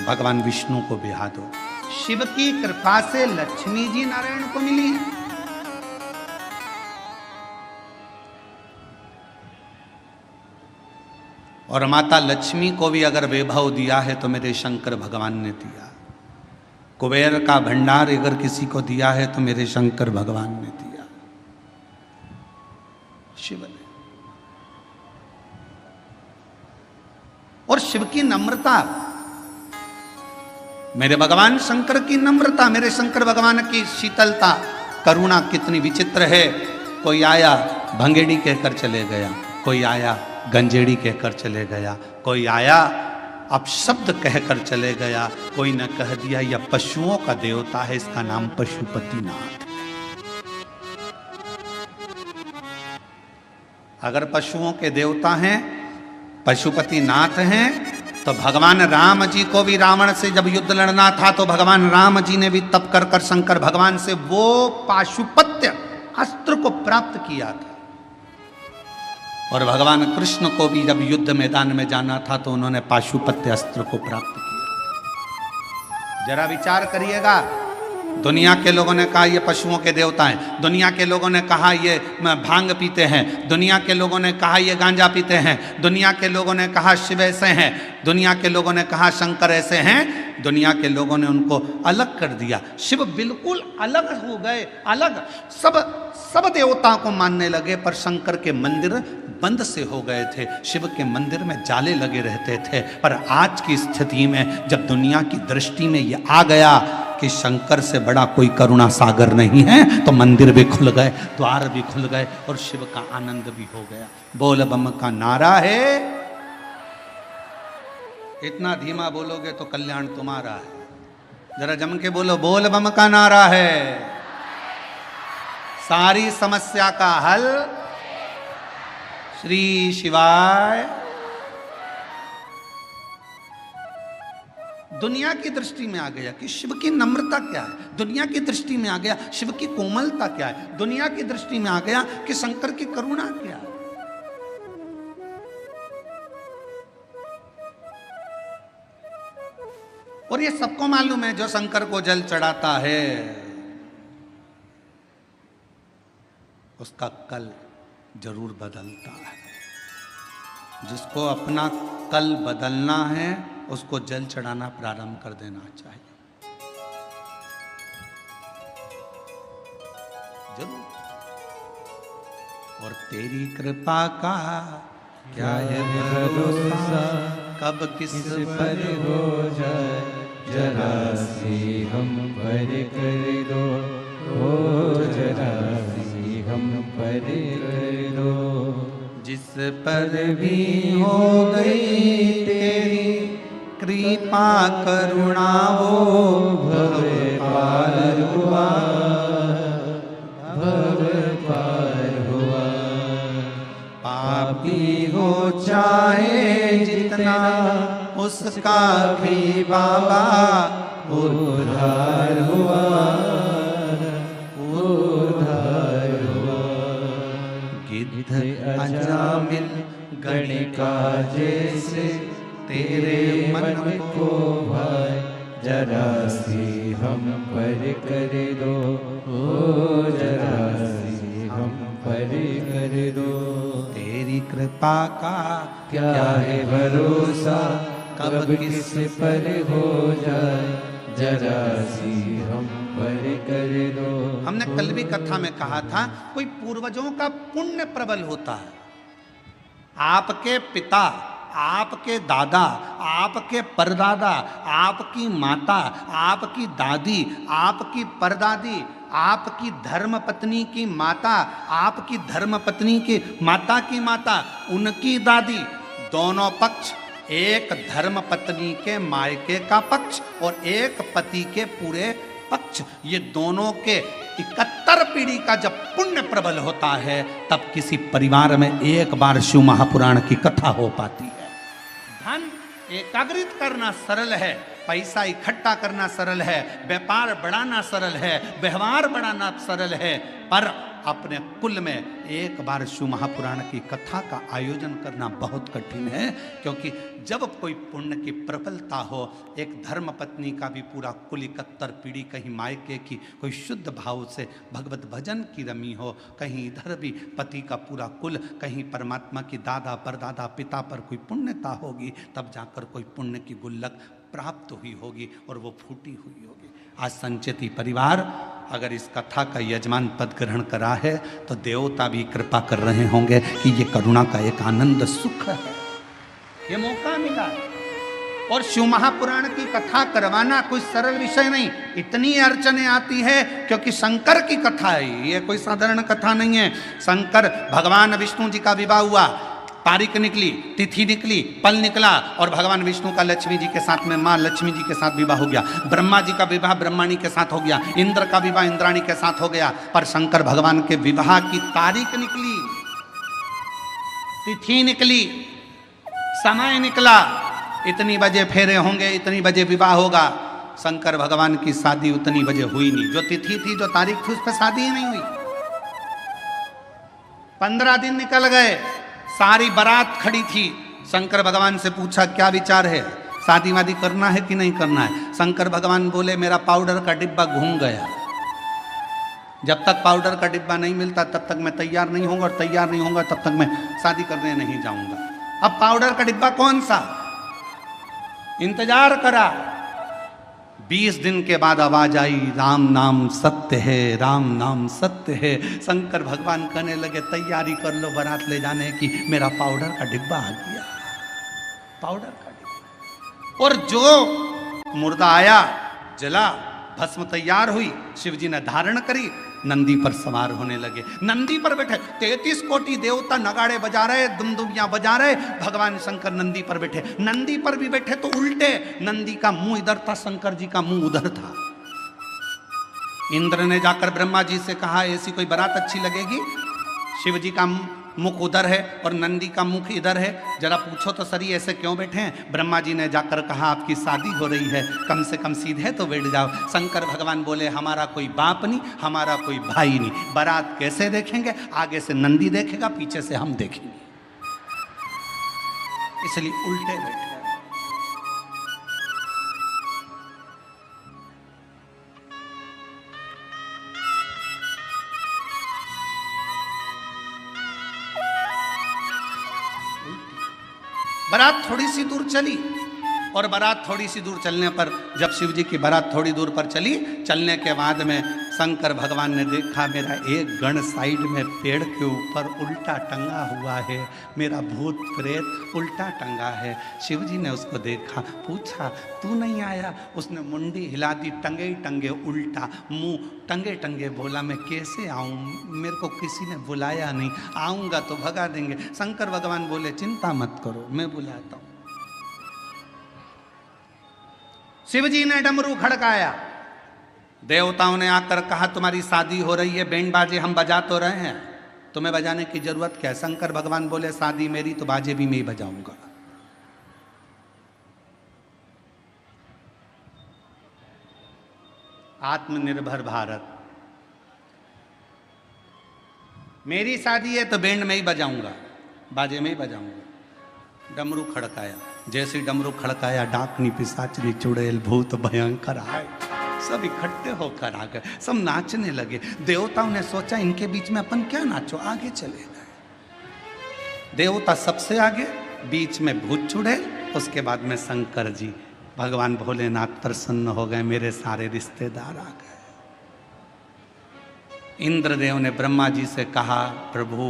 भगवान विष्णु को ब्याह दो। शिव की कृपा से लक्ष्मी जी नारायण को मिली है। और माता लक्ष्मी को भी अगर वैभव दिया है तो मेरे शंकर भगवान ने दिया। कुबेर का भंडार अगर किसी को दिया है तो मेरे शंकर भगवान ने दिया, शिव ने। और शिव की नम्रता, मेरे भगवान शंकर की नम्रता, मेरे शंकर भगवान की शीतलता, करुणा कितनी विचित्र है। कोई आया भंगेड़ी कहकर चले गया, कोई आया गंजेड़ी कहकर चले गया, कोई आया अपशब्द कहकर चले गया, कोई न कह दिया यह पशुओं का देवता है, इसका नाम पशुपतिनाथ। अगर पशुओं के देवता हैं, पशुपतिनाथ हैं, तो भगवान राम जी को भी रावण से जब युद्ध लड़ना था तो भगवान राम जी ने भी तप कर कर शंकर भगवान से वो पाशुपत्य अस्त्र को प्राप्त किया था। और भगवान कृष्ण को भी जब युद्ध मैदान में जाना था तो उन्होंने पाशुपत्य अस्त्र को प्राप्त किया। जरा विचार करिएगा, दुनिया के लोगों ने कहा ये पशुओं के देवता हैं, दुनिया के लोगों ने कहा ये भांग पीते हैं, दुनिया के लोगों ने कहा ये गांजा पीते हैं, दुनिया के लोगों ने कहा शिव ऐसे हैं, दुनिया के लोगों ने कहा शंकर ऐसे हैं, दुनिया के लोगों ने उनको अलग कर दिया। शिव बिल्कुल अलग हो गए, अलग सब देवताओं को मानने लगे, पर शंकर के मंदिर बंद से हो गए थे, शिव के मंदिर में जाले लगे रहते थे। पर आज की स्थिति में जब दुनिया की दृष्टि में ये आ गया कि शंकर से बड़ा कोई करुणा सागर नहीं है, तो मंदिर भी खुल गए, द्वार भी खुल गए और शिव का आनंद भी हो गया। बोल बम का नारा है, इतना धीमा बोलोगे तो कल्याण तुम्हारा है। जरा जम के बोलो, बोल बम का नारा है, सारी समस्या का हल श्री शिवाय। दुनिया की दृष्टि में आ गया कि शिव की नम्रता क्या है, दुनिया की दृष्टि में आ गया शिव की कोमलता क्या है, दुनिया की दृष्टि में आ गया कि शंकर की करुणा क्या है। और ये सबको मालूम है, जो शंकर को जल चढ़ाता है उसका कल जरूर बदलता है। जिसको अपना कल बदलना है उसको जल चढ़ाना प्रारंभ कर देना चाहिए, जरूर। और तेरी कृपा का क्या है भरोसा, कब किस पर हो जाए जरा सी हम पर कर दो, हो जरा सी हम पर कर दो। जिस पर भी हो गई तेरी कृपा करुणा वो भव पार हुआ, भव पार हुआ। पापी हो चाहे जितना उसका भी बाबा उद्धार हुआ, उद्धार हुआ। गिद्ध अजामिल गणिका जैसे तेरे मन को भाई जरा सी हम पर कर दो, ओ जरा सी हम पर कर दो। तेरी कृपा का क्या है भरोसा, कब किस पर हो जाए जरा सी हम पर कर दो। हमने कल भी कथा में कहा था, कोई पूर्वजों का पुण्य प्रबल होता है। आपके पिता, आपके दादा, आपके परदादा, आपकी माता, आपकी दादी, आपकी परदादी, आपकी धर्म पत्नी की माता, आपकी धर्म पत्नी की माता की माता, उनकी दादी, दोनों पक्ष, एक धर्म पत्नी के मायके का पक्ष और एक पति के पूरे पक्ष, ये दोनों के 71 पीढ़ी का जब पुण्य प्रबल होता है तब किसी परिवार में एक बार शिव महापुराण की कथा हो पाती है। धन एकाग्रित करना सरल है, पैसा इकट्ठा करना सरल है, व्यापार बढ़ाना सरल है, व्यवहार बढ़ाना सरल है, पर अपने कुल में एक बार शिव महापुराण की कथा का आयोजन करना बहुत कठिन है। क्योंकि जब कोई पुण्य की प्रबलता हो, एक धर्म पत्नी का भी पूरा कुल 71 पीढ़ी, कहीं मायके की कोई शुद्ध भाव से भगवत भजन की रमी हो, कहीं इधर भी पति का पूरा कुल, कहीं परमात्मा की दादा परदादा पिता पर कोई पुण्यता होगी, तब जाकर कोई पुण्य की गुल्लक प्राप्त हुई होगी और वो फूटी हुई होगी। आज संचेती परिवार अगर इस कथा का यजमान पद ग्रहण करा है तो देवता भी कृपा कर रहे होंगे कि ये करुणा का एक आनंद सुख है, ये मौका मिला। और शिव महापुराण की कथा करवाना कोई सरल विषय नहीं, इतनी अड़चने आती है क्योंकि शंकर की कथा है, ये कोई साधारण कथा नहीं है। शंकर भगवान विष्णु जी का विवाह हुआ, तारीख निकली, तिथि निकली, पल निकला और भगवान विष्णु का लक्ष्मी जी के साथ में माँ लक्ष्मी जी के साथ विवाह हो गया। ब्रह्मा जी का विवाह ब्रह्माणी के साथ हो गया, इंद्र का विवाह इंद्राणी के साथ हो गया। पर शंकर भगवान के विवाह की तारीख निकली, तिथि निकली, समय निकला, इतनी बजे फेरे होंगे, इतनी बजे विवाह होगा। शंकर भगवान की शादी उतनी बजे हुई नहीं, जो तिथि थी, जो तारीख थी, उस पर शादी ही नहीं हुई। 15 दिन निकल गए, सारी बारात खड़ी थी। शंकर भगवान से पूछा क्या विचार है, शादी वादी करना है कि नहीं करना है। शंकर भगवान बोले मेरा पाउडर का डिब्बा घूम गया, जब तक पाउडर का डिब्बा नहीं मिलता तब तक मैं तैयार नहीं होऊंगा, और तैयार नहीं होऊंगा तब तक मैं शादी करने नहीं जाऊंगा। अब पाउडर का डिब्बा कौन सा, इंतजार करा। 20 दिन के बाद आवाज आई राम नाम सत्य है, राम नाम सत्य है। शंकर भगवान कहने लगे तैयारी कर लो बारात ले जाने की, मेरा पाउडर का डिब्बा आ गया, पाउडर का डिब्बा। और जो मुर्दा आया, जला, भस्म तैयार हुई, शिव जी ने धारण करी, नंदी पर सवार होने लगे। नंदी पर बैठे 33 कोटि देवता नगाड़े बजा रहे, दुमदुमियां बजा रहे, भगवान शंकर नंदी पर बैठे। नंदी पर भी बैठे तो उल्टे, नंदी का मुंह इधर था, शंकर जी का मुंह उधर था। इंद्र ने जाकर ब्रह्मा जी से कहा ऐसी कोई बारात अच्छी लगेगी, शिव जी का मुख उधर है और नंदी का मुख इधर है, जरा पूछो तो सही ऐसे क्यों बैठे हैं। ब्रह्मा जी ने जाकर कहा आपकी शादी हो रही है, कम से कम सीधे तो बैठ जाओ। शंकर भगवान बोले हमारा कोई बाप नहीं, हमारा कोई भाई नहीं, बारात कैसे देखेंगे, आगे से नंदी देखेगा, पीछे से हम देखेंगे, इसलिए उल्टे बैठे। बारात थोड़ी सी दूर चली, और बारात थोड़ी सी दूर चलने पर जब शिव जी की बारात थोड़ी दूर पर चली, चलने के बाद में शंकर भगवान ने देखा मेरा एक गण साइड में पेड़ के ऊपर उल्टा टंगा हुआ है, मेरा भूत प्रेत उल्टा टंगा है। शिव जी ने उसको देखा, पूछा तू नहीं आया? उसने मुंडी हिला दी, टंगे ही टंगे उल्टा, मुंह टंगे टंगे बोला मैं कैसे आऊँ, मेरे को किसी ने बुलाया नहीं, आऊँगा तो भगा देंगे। शंकर भगवान बोले चिंता मत करो, मैं बुलाता हूँ। शिव जी ने डमरू खड़काया, देवताओं ने आकर कहा तुम्हारी शादी हो रही है, बैंड बाजे हम बजा तो रहे हैं, तुम्हें बजाने की जरूरत क्या है? शंकर भगवान बोले शादी मेरी तो बाजे भी मैं ही बजाऊंगा। आत्मनिर्भर भारत, मेरी शादी है तो बैंड में ही बजाऊंगा, बाजे में ही बजाऊंगा। डमरू खड़काया, जैसे डमरू खड़काया डाकनी पिशाचनी चुड़ैल भूत भयंकर आए, सब इकट्ठे होकर आ गए, सब नाचने लगे। देवताओं ने सोचा इनके बीच में अपन क्या नाचो, आगे चले गए। देवता सबसे आगे, बीच में भूत चुड़ैल, उसके बाद में शंकर जी। भगवान भोलेनाथ प्रसन्न हो गए, मेरे सारे रिश्तेदार आ गए। इंद्रदेव ने ब्रह्मा जी से कहा प्रभु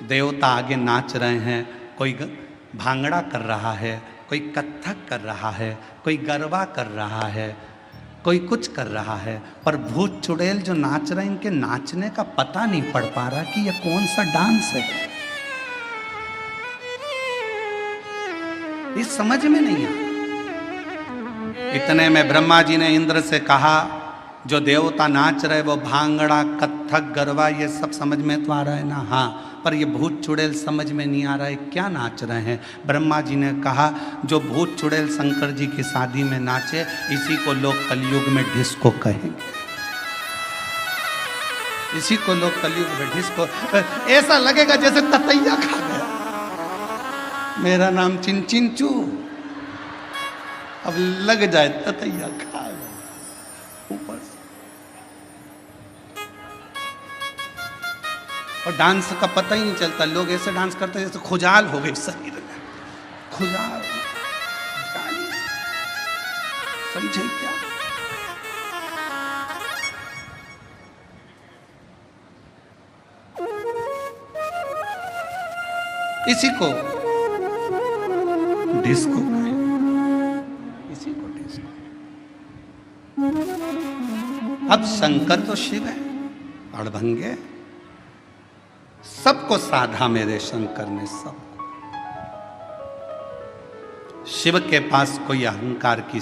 देवता आगे नाच रहे हैं, कोई भांगड़ा कर रहा है, कोई कत्थक कर रहा है, कोई गरबा कर रहा है, कोई कुछ कर रहा है, पर भूत चुड़ैल जो नाच रहे हैं इनके नाचने का पता नहीं पड़ पा रहा कि ये कौन सा डांस है, ये समझ में नहीं आ। इतने में ब्रह्मा जी ने इंद्र से कहा जो देवता नाच रहे वो भांगड़ा कत्थक गरबा ये सब समझ में तो आ रहा है ना? हाँ, पर ये भूत चुड़ैल समझ में नहीं आ रहा है क्या नाच रहे हैं। ब्रह्मा जी ने कहा जो भूत चुड़ैल शंकर जी की शादी में नाचे इसी को लोग कलयुग में डिस्को कहेंगे, इसी को लोग कलयुग में डिस्को, ऐसा लगेगा जैसे ततैया खा गया। मेरा नाम चिंचिंचू, अब लग जाए ततैया खा गया ऊपर से। और डांस का पता ही नहीं चलता, लोग ऐसे डांस करते हैं जैसे खुजाल हो गई शरीर में, खुजाल, समझे क्या? इसी को डिस्को कहें, इसी को डिस्को। अब शंकर तो शिव है, अड़भंगे, सबको साधा मेरे शंकर ने, सबको। शिव के पास कोई अहंकार की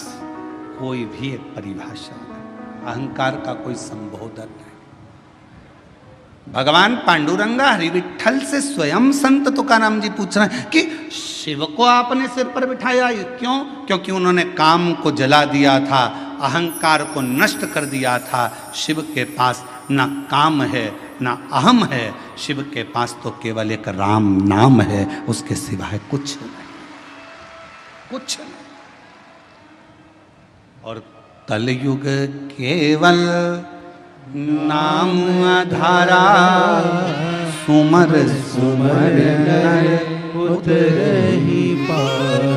कोई भी एक परिभाषा नहीं, अहंकार का कोई संबोधन नहीं। भगवान पांडुरंगा हरिविठल से स्वयं संत तुकाराम जी पूछ रहे हैं कि शिव को आपने सिर पर बिठाया, क्यों? क्योंकि उन्होंने काम को जला दिया था, अहंकार को नष्ट कर दिया था। शिव के पास ना काम है ना अहम है, शिव के पास तो केवल एक राम नाम है, उसके सिवाय कुछ नहीं, कुछ नहीं। और कलयुग केवल नाम आधारा, सुमर सुमर उतरहि पारा।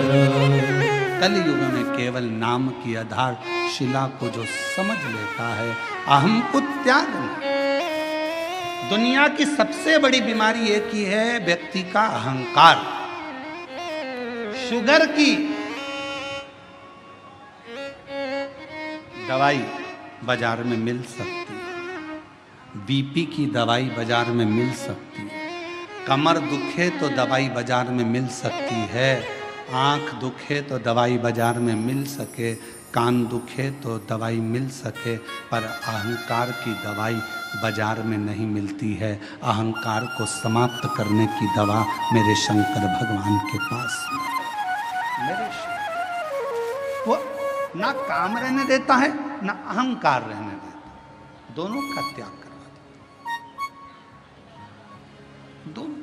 कलयुग में केवल नाम की आधार शिला को जो समझ लेता है, अहम को त्याग नहीं। दुनिया की सबसे बड़ी बीमारी एक ही है, व्यक्ति का अहंकार। शुगर की दवाई बाजार में मिल सकती है, बीपी की दवाई बाजार में मिल सकती है, कमर दुखे तो दवाई बाजार में मिल सकती है, आँख दुखे तो दवाई बाजार में मिल सके, कान दुखे तो दवाई मिल सके, पर अहंकार की दवाई बाजार में नहीं मिलती है। अहंकार को समाप्त करने की दवा मेरे शंकर भगवान के पास है। मेरे वो ना काम रहने देता है ना अहंकार रहने देता, दोनों का त्याग करवा देता, दोनों।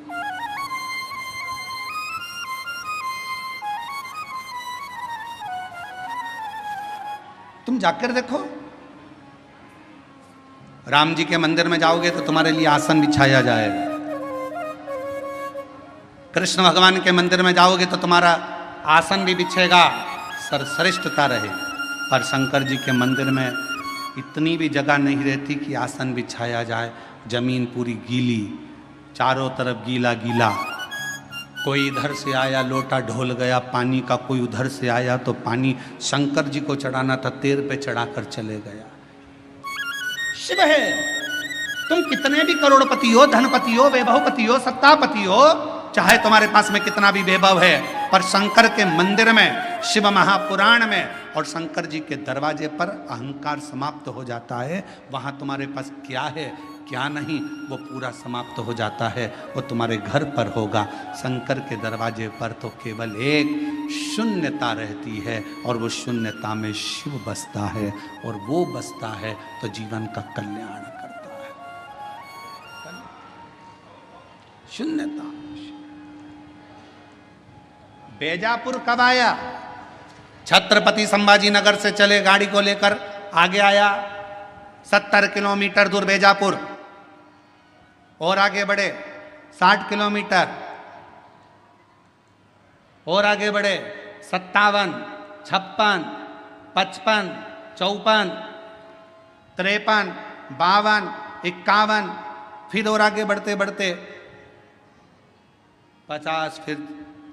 तुम जाकर देखो, राम जी के मंदिर में जाओगे तो तुम्हारे लिए आसन बिछाया जाएगा, कृष्ण भगवान के मंदिर में जाओगे तो तुम्हारा आसन भी बिछेगा, सर्वश्रेष्ठता रहे। पर शंकर जी के मंदिर में इतनी भी जगह नहीं रहती कि आसन बिछाया जाए। जमीन पूरी गीली, चारों तरफ गीला गीला। कोई इधर से आया लोटा ढोल गया पानी का, कोई उधर से आया तो पानी शंकर जी को चढ़ाना था, तेर पे चढ़ाकर चले गया। शिव है, तुम कितने भी करोड़पति हो, धनपति हो, वैभवपति हो, सत्तापति हो, चाहे तुम्हारे पास में कितना भी वैभव है, पर शंकर के मंदिर में, शिव महापुराण में और शंकर जी के दरवाजे पर अहंकार समाप्त हो जाता है। वहां तुम्हारे पास क्या है क्या नहीं वो पूरा समाप्त हो जाता है। वो तुम्हारे घर पर होगा, शंकर के दरवाजे पर तो केवल एक शून्यता रहती है और वो शून्यता में शिव बसता है, और वो बसता है तो जीवन का कल्याण करता है। शून्यता। बेजापुर कब आया? छत्रपति संभाजी नगर से चले गाड़ी को लेकर, आगे आया 70 किलोमीटर दूर बेजापुर, और आगे बढ़े 60 किलोमीटर, और आगे बढ़े 57, 56, 55, 54, 53, 52, 51, फिर और आगे बढ़ते बढ़ते 50,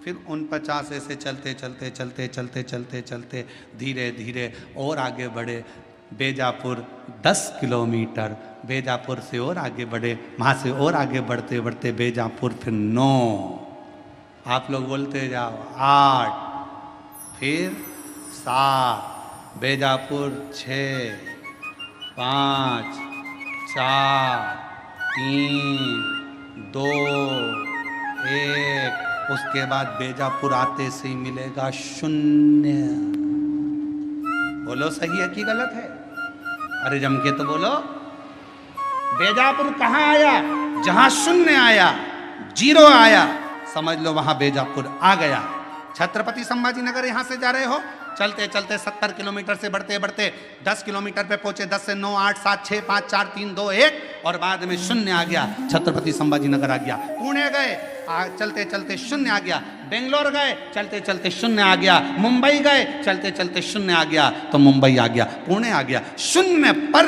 फिर 49, ऐसे चलते चलते चलते चलते चलते चलते धीरे धीरे और आगे बढ़े। बेजापुर 10 किलोमीटर, बेजापुर से और आगे बढ़े, वहाँ से और आगे बढ़ते बढ़ते बेजापुर फिर 9, आप लोग बोलते जाओ 8, फिर 7, बेजापुर 6, 5, 4, 3, 2, 1। उसके बाद बेजापुर आते से ही मिलेगा शून्य। बोलो सही है कि गलत है? अरे जम के तो बोलो। बेजापुर कहाँ आया? जहां शून्य आया, जीरो आया, समझ लो वहां बेजापुर आ गया। छत्रपति संभाजी नगर यहां से जा रहे हो, चलते चलते 70 किलोमीटर से बढ़ते बढ़ते 10 किलोमीटर पे पहुंचे। 10 से 9, 8, 7, 6, 5, 4, 3, 2, 1 और बाद में शून्य आ गया। छत्रपति संभाजी नगर आ गया। पुणे गए, चलते चलते शून्य आ गया। बेंगलोर गए, चलते चलते शून्य आ गया। मुंबई गए, चलते चलते शून्य आ गया, तो मुंबई आ गया, पुणे आ गया। शून्य पर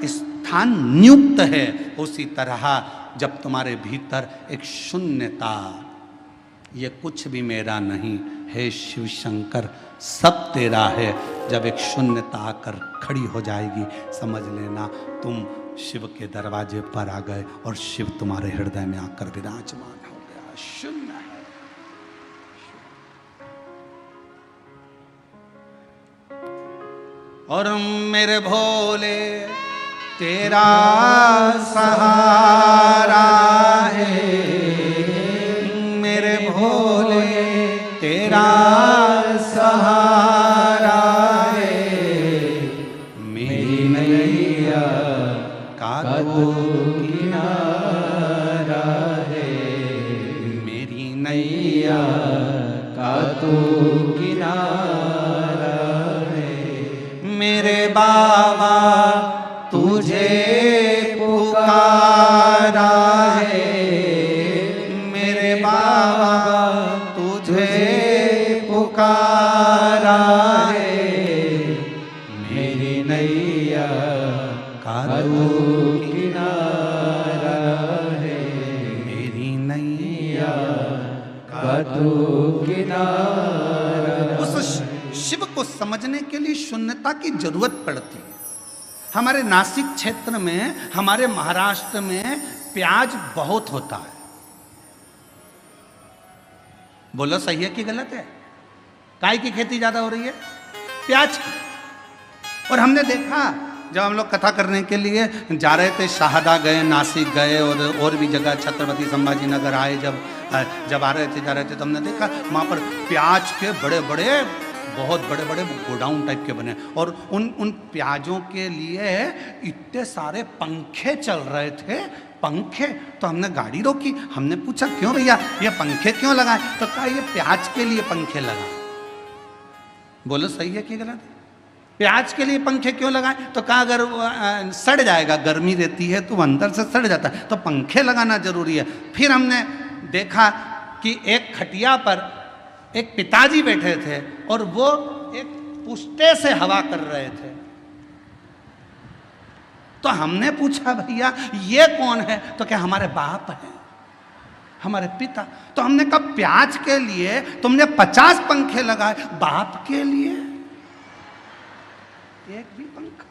स्थान नियुक्त है। उसी तरह जब तुम्हारे भीतर एक शून्यता, ये कुछ भी मेरा नहीं है शिव शंकर सब तेरा है, जब एक शून्यता आकर खड़ी हो जाएगी, समझ लेना तुम शिव के दरवाजे पर आ गए और शिव तुम्हारे हृदय में आकर विराजमान हो गया। शून्य है। और मेरे भोले तेरा सहारा है, मेरे भोले तेरा सहारा है, मेरी नैया का तो किनारा है, मेरी नैया का तो किनारा है। मेरे बाबा तुझे पुकारा है, मेरे बाबा तुझे पुकारा है, मेरी नैया का तो किनारा है, मेरी नैया का तो किनारा। उस शिव को समझने के लिए शून्यता की जरूरत पड़ती है। हमारे नासिक क्षेत्र में, हमारे महाराष्ट्र में प्याज बहुत होता है। बोलो सही है कि गलत है? काय की खेती ज्यादा हो रही है? प्याज की। और हमने देखा जब हम लोग कथा करने के लिए जा रहे थे, शाहदा गए, नासिक गए और भी जगह, छत्रपति संभाजी नगर आए, जब आ रहे थे, जा रहे थे, तो हमने देखा वहाँ पर प्याज के बड़े बड़े, बहुत बड़े बड़े गोडाउन टाइप के बने, और उन प्याजों के लिए इतने सारे पंखे चल रहे थे। पंखे, तो हमने गाड़ी रोकी, हमने पूछा क्यों भैया ये पंखे क्यों लगाए? तो कहा ये प्याज के लिए पंखे लगाए। बोलो सही है कि गलत है? प्याज के लिए पंखे क्यों लगाए? तो कहा अगर सड़ जाएगा, गर्मी रहती है तो अंदर से सड़ जाता है, तो पंखे लगाना जरूरी है। फिर हमने देखा कि एक खटिया पर एक पिताजी बैठे थे और वो एक पुष्टे से हवा कर रहे थे। तो हमने पूछा भैया ये कौन है? तो क्या हमारे बाप हैं, हमारे पिता। तो हमने कहा प्याज के लिए तुमने 50 पंखे लगाए, बाप के लिए एक भी पंखा।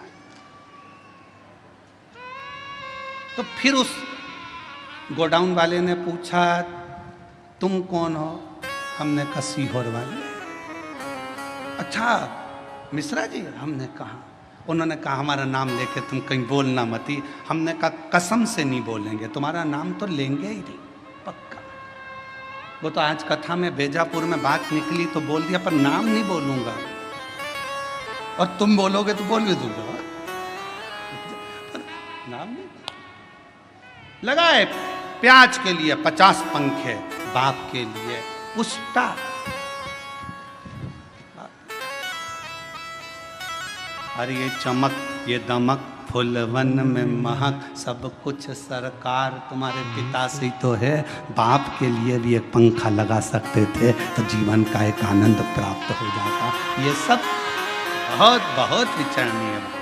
तो फिर उस गोडाउन वाले ने पूछा तुम कौन हो? हमने कहा सीहोर वाले। अच्छा मिश्रा जी? हमने कहा। उन्होंने कहा हमारा नाम लेके तुम कहीं बोलना मती। हमने कहा कसम से नहीं बोलेंगे, तुम्हारा नाम तो लेंगे ही नहीं, पक्का। वो तो आज कथा में बेजापुर में बात निकली तो बोल दिया, पर नाम नहीं बोलूंगा। और तुम बोलोगे तो बोल भी दूंगा, नाम नहीं। लगाए प्याज के लिए 50 पंखे, बाप के लिए पुष्टा। अरे ये चमक ये दमक फुलवन में महक सब कुछ सरकार तुम्हारे पिता से ही तो है। बाप के लिए भी एक पंखा लगा सकते थे तो जीवन का एक आनंद प्राप्त हो जाता। ये सब बहुत बहुत विचारणीय है।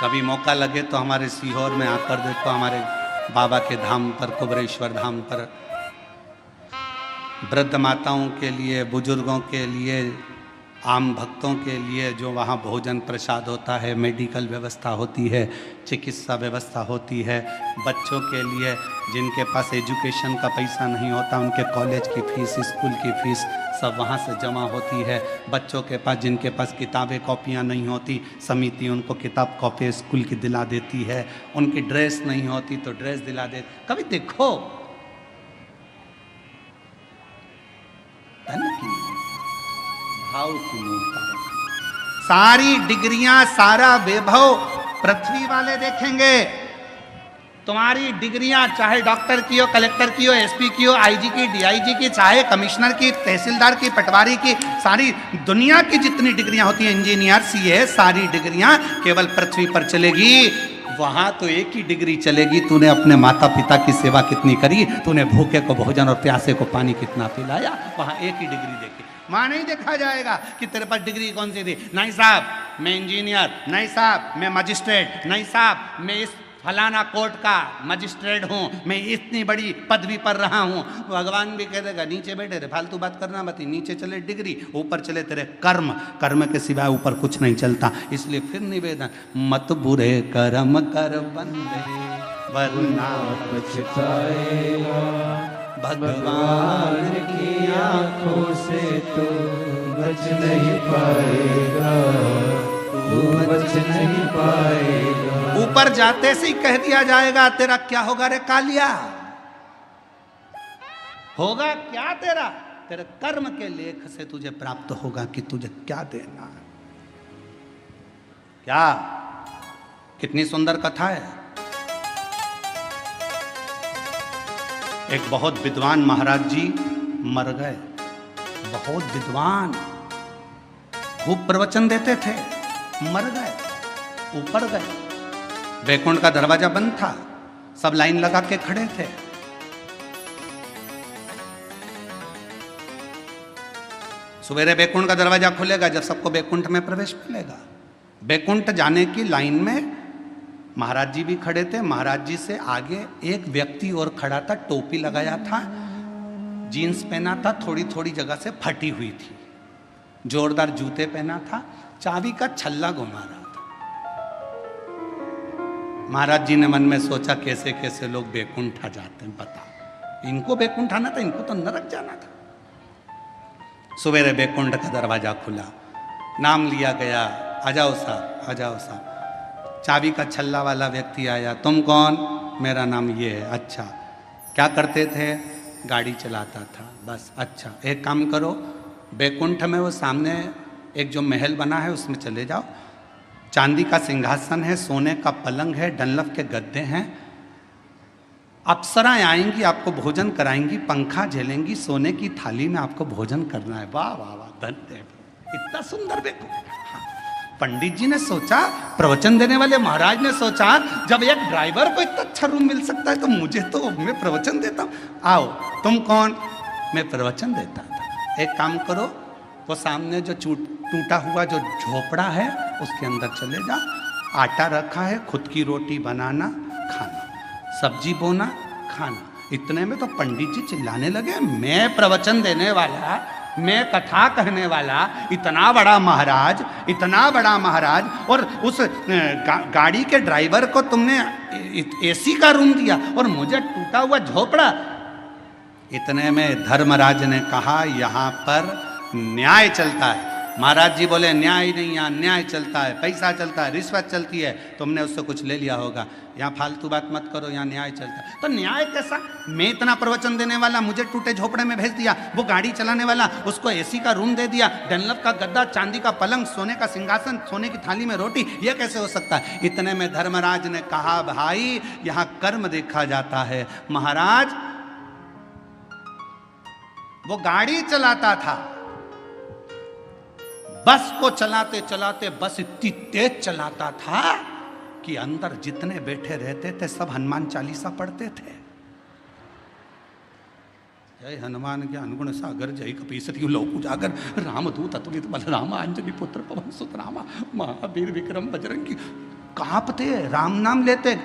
कभी मौका लगे तो हमारे सीहोर में आकर देखो, हमारे बाबा के धाम पर, कुबरेश्वर धाम पर वृद्ध माताओं के लिए, बुजुर्गों के लिए, आम भक्तों के लिए जो वहाँ भोजन प्रसाद होता है, मेडिकल व्यवस्था होती है, चिकित्सा व्यवस्था होती है। बच्चों के लिए जिनके पास एजुकेशन का पैसा नहीं होता, उनके कॉलेज की फीस, स्कूल की फीस सब वहाँ से जमा होती है। बच्चों के पास जिनके पास किताबें कॉपियाँ नहीं होती, समिति उनको किताब कॉपी स्कूल की दिला देती है। उनकी ड्रेस नहीं होती तो ड्रेस दिला दे। कभी देखो धन की भाव की मूर्ता, सारी डिग्रियां, सारा वैभव पृथ्वी वाले देखेंगे। तुम्हारी डिग्रियां चाहे डॉक्टर की हो, कलेक्टर की हो, एसपी की हो, आईजी की, डीआईजी की, चाहे कमिश्नर की, तहसीलदार की, पटवारी की, सारी दुनिया की जितनी डिग्रियां होती हैं, इंजीनियर, सीए, सारी डिग्रियां केवल पृथ्वी पर चलेगी। वहां तो एक ही डिग्री चलेगी, तूने अपने माता पिता की सेवा कितनी करी, तूने भूखे को भोजन और प्यासे को पानी कितना पिलाया। वहां एक ही डिग्री देखी। वहां नहीं देखा जाएगा कि तेरे पास डिग्री कौन सी थी। नहीं साहब मैं इंजीनियर, नहीं साहब मैं मजिस्ट्रेट, नहीं साहब मैं इस फलाना कोर्ट का मजिस्ट्रेट हूँ, मैं इतनी बड़ी पदवी पर रहा हूँ। भगवान भी कह देगा नीचे बैठे रे, फालतू बात करना मत। नीचे चले डिग्री, ऊपर चले तेरे कर्म, कर्म के सिवाय ऊपर कुछ नहीं चलता। इसलिए फिर निवेदन, मत बुरे कर्म कर बंदे वरना पछताएगा, भगवान की आंखों से तू बच नहीं पाएगा, तू बच नहीं पाएगा। ऊपर जाते से ही कह दिया जाएगा तेरा क्या होगा रे कालिया। होगा क्या तेरा? तेरे कर्म के लेख से तुझे प्राप्त होगा कि तुझे क्या देना है। क्या कितनी सुंदर कथा है। एक बहुत विद्वान महाराज जी मर गए, बहुत विद्वान, खूब प्रवचन देते थे, मर गए, ऊपर गए। वैकुंठ का दरवाजा बंद था, सब लाइन लगा के खड़े थे। सवेरे वैकुंठ का दरवाजा खुलेगा जब सबको वैकुंठ में प्रवेश मिलेगा। वैकुंठ जाने की लाइन में महाराज जी भी खड़े थे। महाराज जी से आगे एक व्यक्ति और खड़ा था, टोपी लगाया था, जीन्स पहना था, थोड़ी थोड़ी जगह से फटी हुई थी, जोरदार जूते पहना था, चाबी का छल्ला घुमा रहा था। महाराज जी ने मन में सोचा कैसे कैसे लोग वैकुंठ आ जाते हैं, बता इनको वैकुंठ आना था, इनको तो नरक जाना था। सवेरे वैकुंठ का दरवाजा खुला, नाम लिया गया, आ जाओ साहब, आ जाओ साहब। चाबी का छल्ला वाला व्यक्ति आया, तुम कौन? मेरा नाम ये है। अच्छा, क्या करते थे? गाड़ी चलाता था, बस। अच्छा, एक काम करो, वैकुंठ में वो सामने एक जो महल बना है उसमें चले जाओ, चांदी का सिंहासन है, सोने का पलंग है, डनलप के गद्दे हैं, अप्सराएं आएंगी, आपको भोजन कराएंगी, पंखा झेलेंगी, सोने की थाली में आपको भोजन करना है। वाह वाह वाह, धन्य, इतना सुंदर वैकुंठ। हाँ, पंडित जी ने सोचा, प्रवचन देने वाले महाराज ने सोचा, जब एक ड्राइवर को इतना अच्छा रूम मिल सकता है तो मुझे तो, मैं प्रवचन देता हूँ। आओ, तुम कौन? मैं प्रवचन देता था। एक काम करो, वो सामने जो टूटा हुआ जो झोपड़ा है उसके अंदर चले जाओ। आटा रखा है, खुद की रोटी बनाना, खाना, सब्जी बोना, खाना। इतने में तो पंडित जी चिल्लाने लगे, मैं प्रवचन देने वाला, मैं कथा कहने वाला, इतना बड़ा महाराज, इतना बड़ा महाराज, और उस गाड़ी के ड्राइवर को तुमने एसी का रूम दिया और मुझे टूटा हुआ झोपड़ा। इतने में धर्मराज ने कहा, यहाँ पर न्याय चलता है। महाराज जी बोले, न्याय नहीं, यहाँ न्याय चलता है, पैसा चलता है, रिश्वत चलती है, तुमने उससे कुछ ले लिया होगा, यहाँ फालतू बात मत करो, यहाँ न्याय चलता है। तो न्याय कैसा? मैं इतना प्रवचन देने वाला, मुझे टूटे झोपड़े में भेज दिया, वो गाड़ी चलाने वाला, उसको एसी का रूम दे दिया, डनलप का गद्दा, चांदी का पलंग, सोने का सिंहासन, सोने की थाली में रोटी, ये कैसे हो सकता है? इतने में धर्मराज ने कहा, भाई यहाँ कर्म देखा जाता है। महाराज वो गाड़ी चलाता था, बस को चलाते चलाते बस इतनी तेज चलाता था कि अंदर जितने बैठे रहते थे सब हनुमान चालीसा पढ़ते थे। जय हनुमान ज्ञान गुण सागर, जय कपीसति लोक उजागर, रामदूत अतुलित बल, राम अंजनी पुत्र पवन सुत रामा, महावीर विक्रम बजरंगी। कांपते, राम नाम लेते,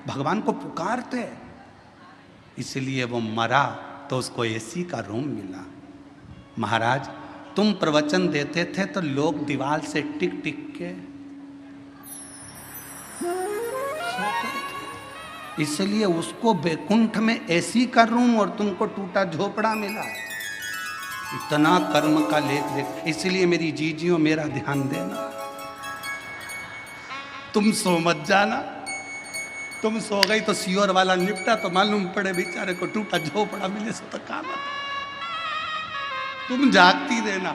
भगवान को पुकारते। इसलिए वो मरा तो उसको एसी का रूम मिला। महाराज तुम प्रवचन देते थे तो लोग दीवार से टिक टिक के सोते थे, इसलिए उसको बैकुंठ में एसी का रूम और तुमको टूटा झोपड़ा मिला। इतना कर्म का लेख देख। इसलिए मेरी जीजियों, मेरा ध्यान देना, तुम सो मत जाना। तुम सो गई तो सियोर वाला निपटा तो मालूम पड़े बेचारे को टूटा झोपड़ा मिले सो तो काम। तुम जागती रहना।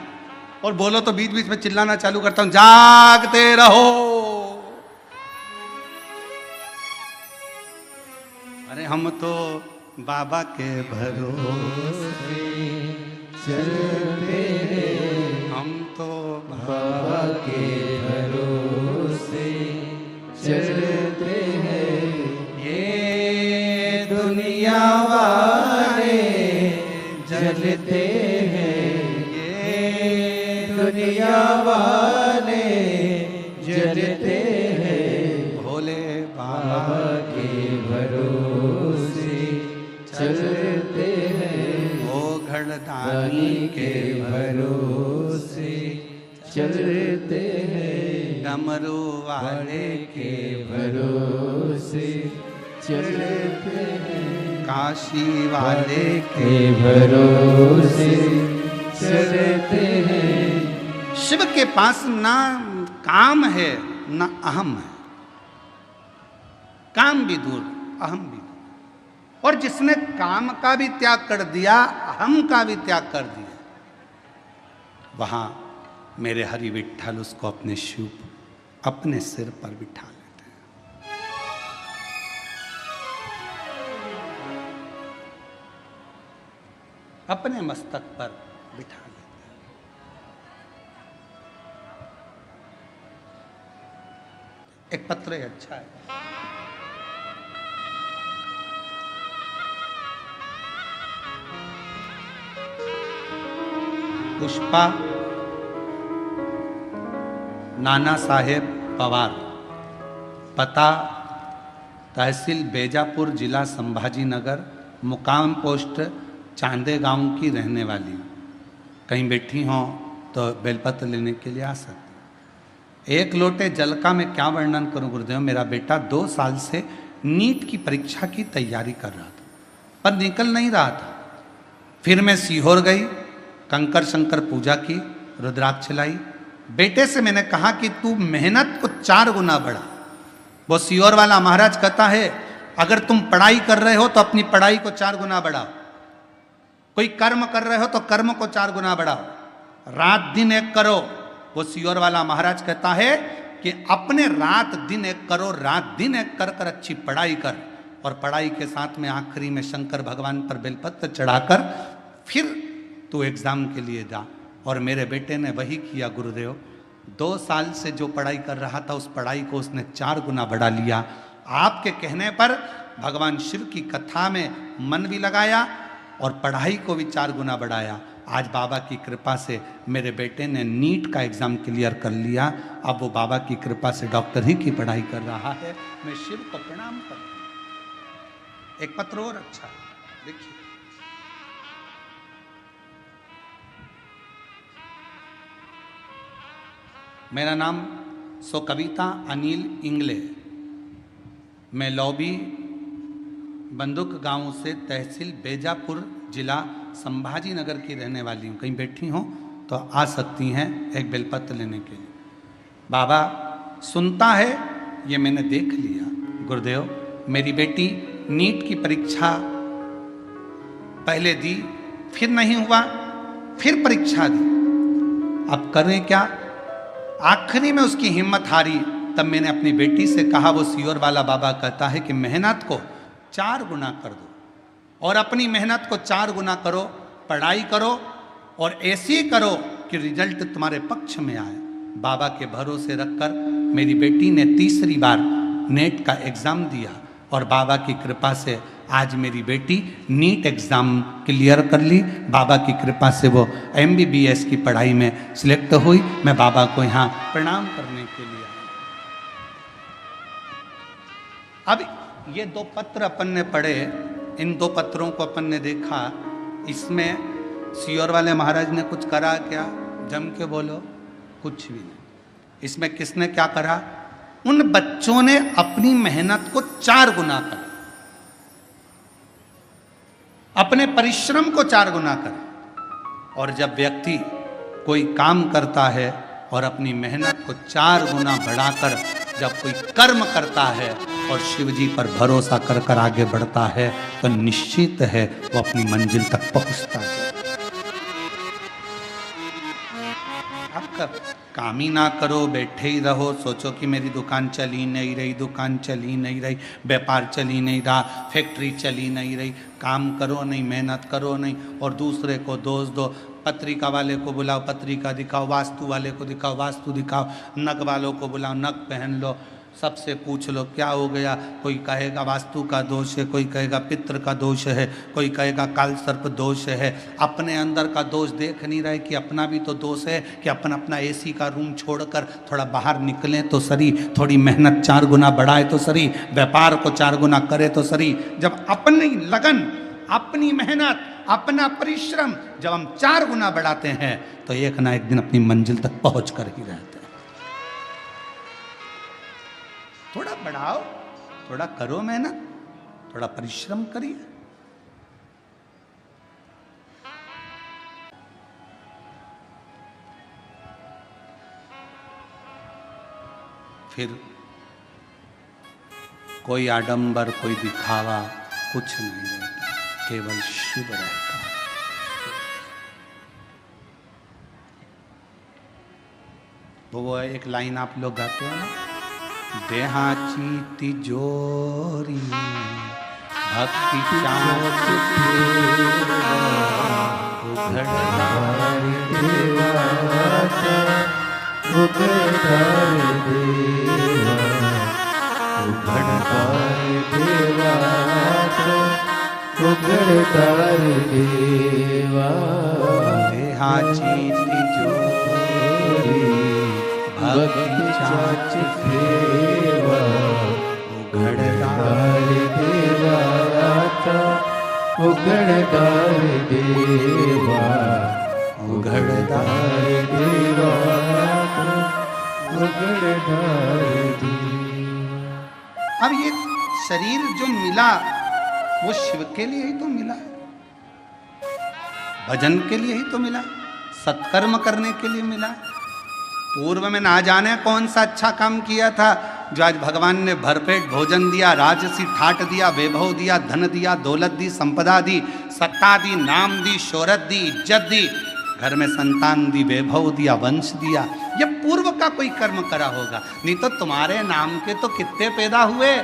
और बोलो तो बीच बीच में चिल्लाना चालू करता हूं, जागते रहो। अरे हम तो बाबा के भरोसे चलते हैं, हम तो बाबा के भरोसे चलते हैं। ये दुनिया वाले जलते हैं, ये दुनिया वाले जलते हैं। भोले बाबा के भरोसे चलते हैं, ओ घड़दानी के भरोसे चलते हैं, डमरू वाले के भरोसे चलते हैं, काशी वाले के भरोसे चलते हैं। शिव के पास ना काम है ना अहम है। काम भी दूर, अहम भी दूर। और जिसने काम का भी त्याग कर दिया, अहम का भी त्याग कर दिया, वहां मेरे हरि विठ्ठल उसको अपने शिव अपने सिर पर बिठा लेते हैं। अपने मस्तक पर बिठा लेते हैं। एक पत्र है, अच्छा है। पुष्पा नाना साहेब पवार, पता तहसील बेजापुर, जिला संभाजी नगर, मुकाम पोस्ट चांदे गांव की रहने वाली। कहीं बैठी हों तो बेलपत्र लेने के लिए आ सकते। एक लोटे जल का मैं क्या वर्णन करूं गुरुदेव। मेरा बेटा 2 साल से नीट की परीक्षा की तैयारी कर रहा था पर निकल नहीं रहा था। फिर मैं सीहोर गई, कंकर शंकर पूजा की, रुद्राक्ष लाई। बेटे से मैंने कहा कि तू मेहनत को 4 गुना बढ़ा। वो सीहोर वाला महाराज कहता है, अगर तुम पढ़ाई कर रहे हो तो अपनी पढ़ाई को 4 गुना बढ़ाओ। कोई कर्म कर रहे हो तो कर्म को 4 गुना बढ़ाओ। रात दिन एक करो। वो सीहोर वाला महाराज कहता है कि अपने रात दिन एक करो, रात दिन एक कर कर अच्छी पढ़ाई कर, और पढ़ाई के साथ में आखिरी में शंकर भगवान पर बेलपत्र चढ़ाकर फिर तू एग्जाम के लिए जा। और मेरे बेटे ने वही किया गुरुदेव। 2 साल से जो पढ़ाई कर रहा था उस पढ़ाई को उसने 4 गुना बढ़ा लिया। आपके कहने पर भगवान शिव की कथा में मन भी लगाया और पढ़ाई को भी 4 गुना बढ़ाया। आज बाबा की कृपा से मेरे बेटे ने नीट का एग्ज़ाम क्लियर कर लिया। अब वो बाबा की कृपा से डॉक्टरी की पढ़ाई कर रहा है। मैं शिव को प्रणाम करता हूँ। एक पत्र और अच्छा देखिए, मेरा नाम सो कविता अनिल इंगले, मैं लौबी बंदुक गांव से तहसील बेजापुर जिला संभाजी नगर की रहने वाली हूँ। कहीं बैठी हो तो आ सकती हैं एक बेलपत्र लेने के लिए। बाबा सुनता है ये मैंने देख लिया। गुरुदेव, मेरी बेटी नीट की परीक्षा पहले दी, फिर नहीं हुआ, फिर परीक्षा दी, अब करें क्या? आखिरी में उसकी हिम्मत हारी। तब मैंने अपनी बेटी से कहा, वो सियोर वाला बाबा कहता है कि मेहनत को 4 गुना कर दो और अपनी मेहनत को 4 गुना करो, पढ़ाई करो और ऐसी करो कि रिजल्ट तुम्हारे पक्ष में आए। बाबा के भरोसे रखकर मेरी बेटी ने तीसरी बार नेट का एग्ज़ाम दिया और बाबा की कृपा से आज मेरी बेटी नीट एग्ज़ाम क्लियर कर ली। बाबा की कृपा से वो MBBS की पढ़ाई में सिलेक्ट हुई। मैं बाबा को यहाँ प्रणाम करने के लिए आया। अब ये 2 पत्र अपन ने पढ़े, इन 2 पत्रों को अपन ने देखा। इसमें सियोर वाले महाराज ने कुछ करा क्या? जम के बोलो, कुछ भी नहीं। इसमें किसने क्या करा? उन बच्चों ने अपनी मेहनत को 4 गुना करा, अपने परिश्रम को 4 गुना करा। और जब व्यक्ति कोई काम करता है और अपनी मेहनत को 4 गुना बढ़ाकर जब कोई कर्म करता है और शिव जी पर भरोसा कर कर आगे बढ़ता है तो निश्चित है वो अपनी मंजिल तक पहुंचता है। आपका काम ही ना करो, बैठे ही रहो, सोचो कि मेरी दुकान चली नहीं रही, दुकान चली नहीं रही, व्यापार चली नहीं रहा, फैक्ट्री चली नहीं रही, काम करो नहीं, मेहनत करो नहीं और दूसरे को दोष दो। पत्रिका वाले को बुलाओ, पत्रिका दिखाओ, वास्तु वाले को दिखाओ, वास्तु दिखाओ, नग वालों को बुलाओ, नग पहन लो, सबसे पूछ लो क्या हो गया। कोई कहेगा वास्तु का दोष है, कोई कहेगा पितृ का दोष है, कोई कहेगा काल सर्प दोष है। अपने अंदर का दोष देख नहीं रहे कि अपना भी तो दोष है, कि अपन अपना AC का रूम छोड़कर थोड़ा बाहर निकलें तो सही, थोड़ी मेहनत 4 गुना बढ़ाए तो सही, व्यापार को 4 गुना करे तो सही। जब अपनी लगन, अपनी मेहनत, अपना परिश्रम जब हम 4 गुना बढ़ाते हैं तो एक ना एक दिन अपनी मंजिल तक पहुंच कर ही रहते हैं। थोड़ा बढ़ाओ, थोड़ा करो मेहनत, थोड़ा परिश्रम करिए। फिर कोई आडंबर, कोई दिखावा कुछ नहीं रहता, केवल शिव रहता है। वो एक लाइन आप लोग गाते हो ना, देहाची तिजोरी भक्ति चाँच देहाची तिजोरी भक्ति चाँच फेवा उघड़दार देवा, उघड़दार देवा, उघड़दार देवा, उघड़दार देवा। अब ये शरीर जो मिला वो शिव के लिए ही तो मिला है, भजन के लिए ही तो मिला, सत्कर्म करने के लिए मिला। पूर्व में ना जाने कौन सा अच्छा काम किया था जो आज भगवान ने भरपेट भोजन दिया, राजसी ठाट दिया, वैभव दिया, धन दिया, दौलत दी, संपदा दी, सत्ता दी, नाम दी, शोहरत दी, इज्जत दी, घर में संतान दी, वैभव दिया, वंश दिया। ये पूर्व का कोई कर्म करा होगा, नहीं तो तुम्हारे नाम के तो कितने पैदा हुए,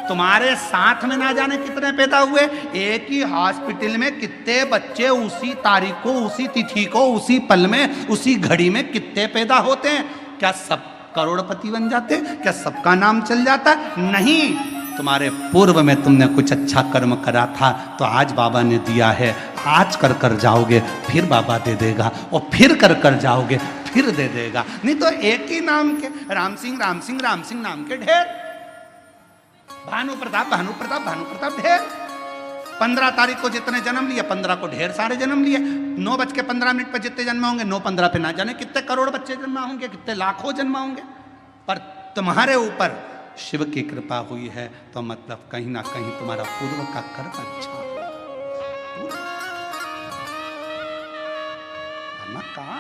तुम्हारे साथ में ना जाने कितने पैदा हुए। एक ही हॉस्पिटल में कितने बच्चे उसी तारीख को, उसी तिथि को, उसी पल में, उसी घड़ी में कितने पैदा होते हैं। क्या सब करोड़पति बन जाते? क्या सबका नाम चल जाता? नहीं, तुम्हारे पूर्व में तुमने कुछ अच्छा कर्म करा था तो आज बाबा ने दिया है, आज कर कर जाओगे फिर बाबा दे देगा, और फिर कर कर जाओगे फिर दे देगा। नहीं तो एक ही नाम के राम सिंह राम सिंह राम सिंह नाम के ढेर, भानु प्रताप भानु प्रताप भानु प्रताप ढेर। 15 तारीख को जितने जन्म लिए 15 को ढेर सारे जन्म लिए। 9:15 पर जितने जन्म होंगे 9:15 पे ना जाने कितने करोड़ बच्चे जन्म होंगे, कितने लाखों जन्म होंगे। पर तुम्हारे ऊपर शिव की कृपा हुई है तो मतलब कहीं ना कहीं तुम्हारा पूर्व का कर्म अच्छा है। कहा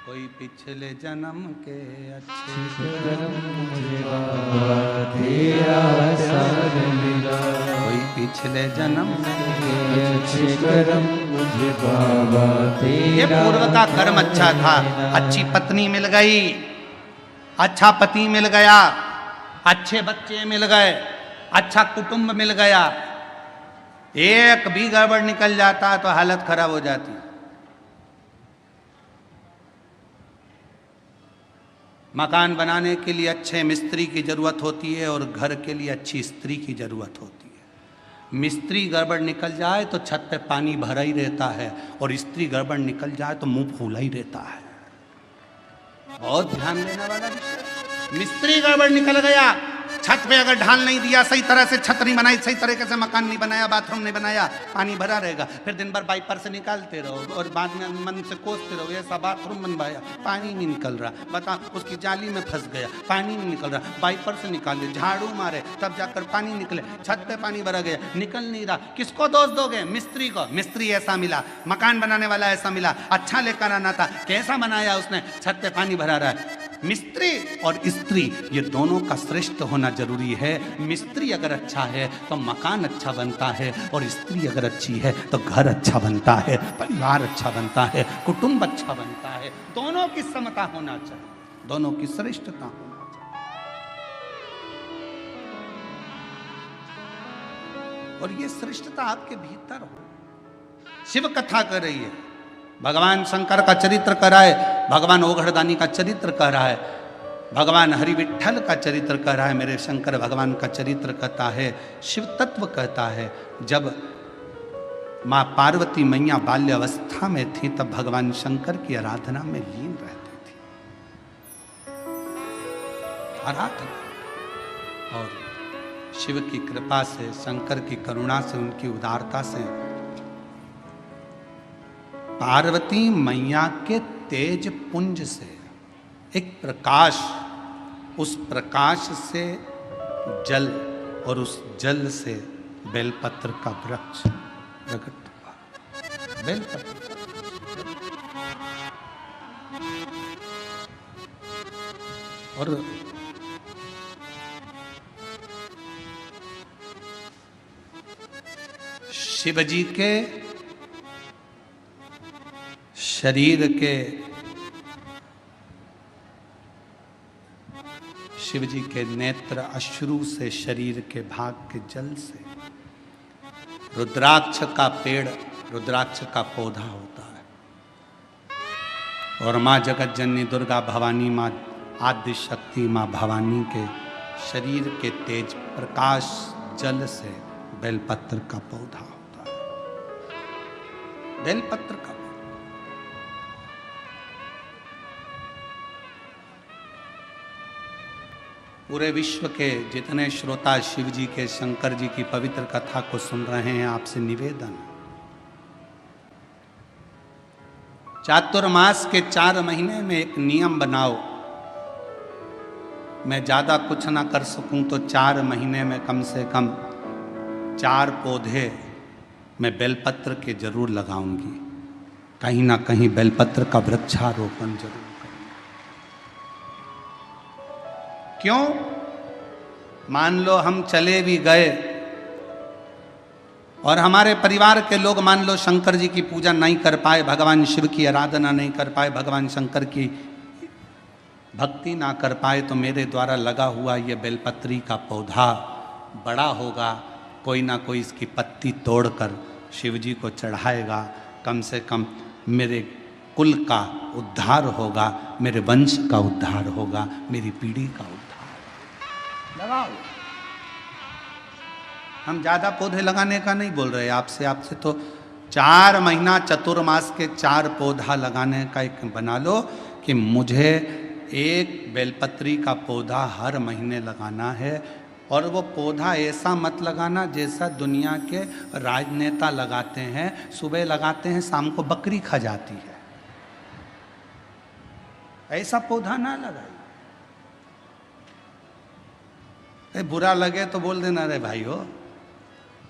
कोई पिछले जन्म के अच्छे कर्म मुझे बाबा तेरा साथ मिला, कोई पिछले जन्म के अच्छे कर्म मुझे बाबा तेरा। ये पूर्व का कर्म अच्छा था, अच्छी पत्नी मिल गई, अच्छा पति मिल गया, अच्छे बच्चे मिल गए, अच्छा कुटुंब मिल गया। एक भी गड़बड़ निकल जाता तो हालत खराब हो जाती। मकान बनाने के लिए अच्छे मिस्त्री की जरूरत होती है और घर के लिए अच्छी स्त्री की जरूरत होती है। मिस्त्री गड़बड़ निकल जाए तो छत पे पानी भरा ही रहता है और स्त्री गड़बड़ निकल जाए तो मुंह फूला ही रहता है। बहुत ध्यान देने वाला विषय। मिस्त्री गड़बड़ निकल गया, छत पे अगर ढाल नहीं दिया, सही तरह से छत नहीं बनाई, सही तरीके से मकान नहीं बनाया, बाथरूम नहीं बनाया, पानी भरा रहेगा। फिर दिन भर वाइपर से निकालते रहो और बाद में मन से कोसते रहो, ऐसा बाथरूम बनवाया पानी नहीं निकल रहा, बता उसकी जाली में फंस गया, पानी नहीं निकल रहा, वाइपर से निकाले, झाड़ू मारे तब जाकर पानी निकले, छत पे पानी भरा गया, निकल नहीं रहा। किसको दोष दोगे? मिस्त्री को। मिस्त्री ऐसा मिला, मकान बनाने वाला ऐसा मिला, अच्छा लेकर आना था, कैसा बनाया उसने, छत पे पानी भरा रहा है। मिस्त्री और स्त्री ये दोनों का श्रेष्ठ होना जरूरी है। मिस्त्री अगर अच्छा है तो मकान अच्छा बनता है और स्त्री अगर अच्छी है तो घर अच्छा बनता है, परिवार अच्छा बनता है, कुटुंब अच्छा बनता है। दोनों की समता होना चाहिए, दोनों की श्रेष्ठता होना चाहिए और ये श्रेष्ठता आपके भीतर हो। शिव कथा कर रही है, भगवान शंकर का चरित्र कर रहा है, भगवान ओघड़दानी का चरित्र कर रहा है, भगवान हरि विठ्ठल का चरित्र कर रहा है, मेरे शंकर भगवान का चरित्र कहता है, शिव तत्व कहता है। जब माँ पार्वती मैया बाल्य अवस्था में थी तब भगवान शंकर की आराधना में लीन रहती थी, आराधना। और शिव की कृपा से, शंकर की करुणा से, उनकी उदारता से पार्वती मैया के तेज पुंज से एक प्रकाश, उस प्रकाश से जल और उस जल से बेलपत्र का वृक्ष प्रकट हुआ। बेलपत्र और शिवजी के शरीर के, शिवजी के नेत्र अश्रु से, शरीर के भाग के जल से रुद्राक्ष का पेड़, रुद्राक्ष का पौधा होता है और माँ जगत जननी दुर्गा भवानी, माँ आदि शक्ति, माँ भवानी के शरीर के तेज प्रकाश जल से बेलपत्र का पौधा होता है। बेलपत्र का पूरे विश्व के जितने श्रोता शिव जी के, शंकर जी की पवित्र कथा को सुन रहे हैं, आपसे निवेदन, चातुर्मास के 4 महीने में एक नियम बनाओ। मैं ज्यादा कुछ ना कर सकूं तो 4 महीने में कम से कम 4 पौधे मैं बेलपत्र के जरूर लगाऊंगी, कहीं ना कहीं बेलपत्र का वृक्षारोपण जरूर। क्यों? मान लो हम चले भी गए और हमारे परिवार के लोग मान लो शंकर जी की पूजा नहीं कर पाए, भगवान शिव की आराधना नहीं कर पाए, भगवान शंकर की भक्ति ना कर पाए, तो मेरे द्वारा लगा हुआ ये बेलपत्री का पौधा बड़ा होगा, कोई ना कोई इसकी पत्ती तोड़कर शिव जी को चढ़ाएगा। कम से कम मेरे कुल का उद्धार होगा, मेरे वंश का उद्धार होगा, मेरी पीढ़ी का उद्धार। लगाओ। हम ज़्यादा पौधे लगाने का नहीं बोल रहे आपसे तो 4 महीना चतुर्मास के 4 पौधा लगाने का एक बना लो कि मुझे एक बेलपत्री का पौधा हर महीने लगाना है। और वो पौधा ऐसा मत लगाना जैसा दुनिया के राजनेता लगाते हैं, सुबह लगाते हैं शाम को बकरी खा जाती है, ऐसा पौधा ना लगाइए। बुरा लगे तो बोल देना, रे भाई हो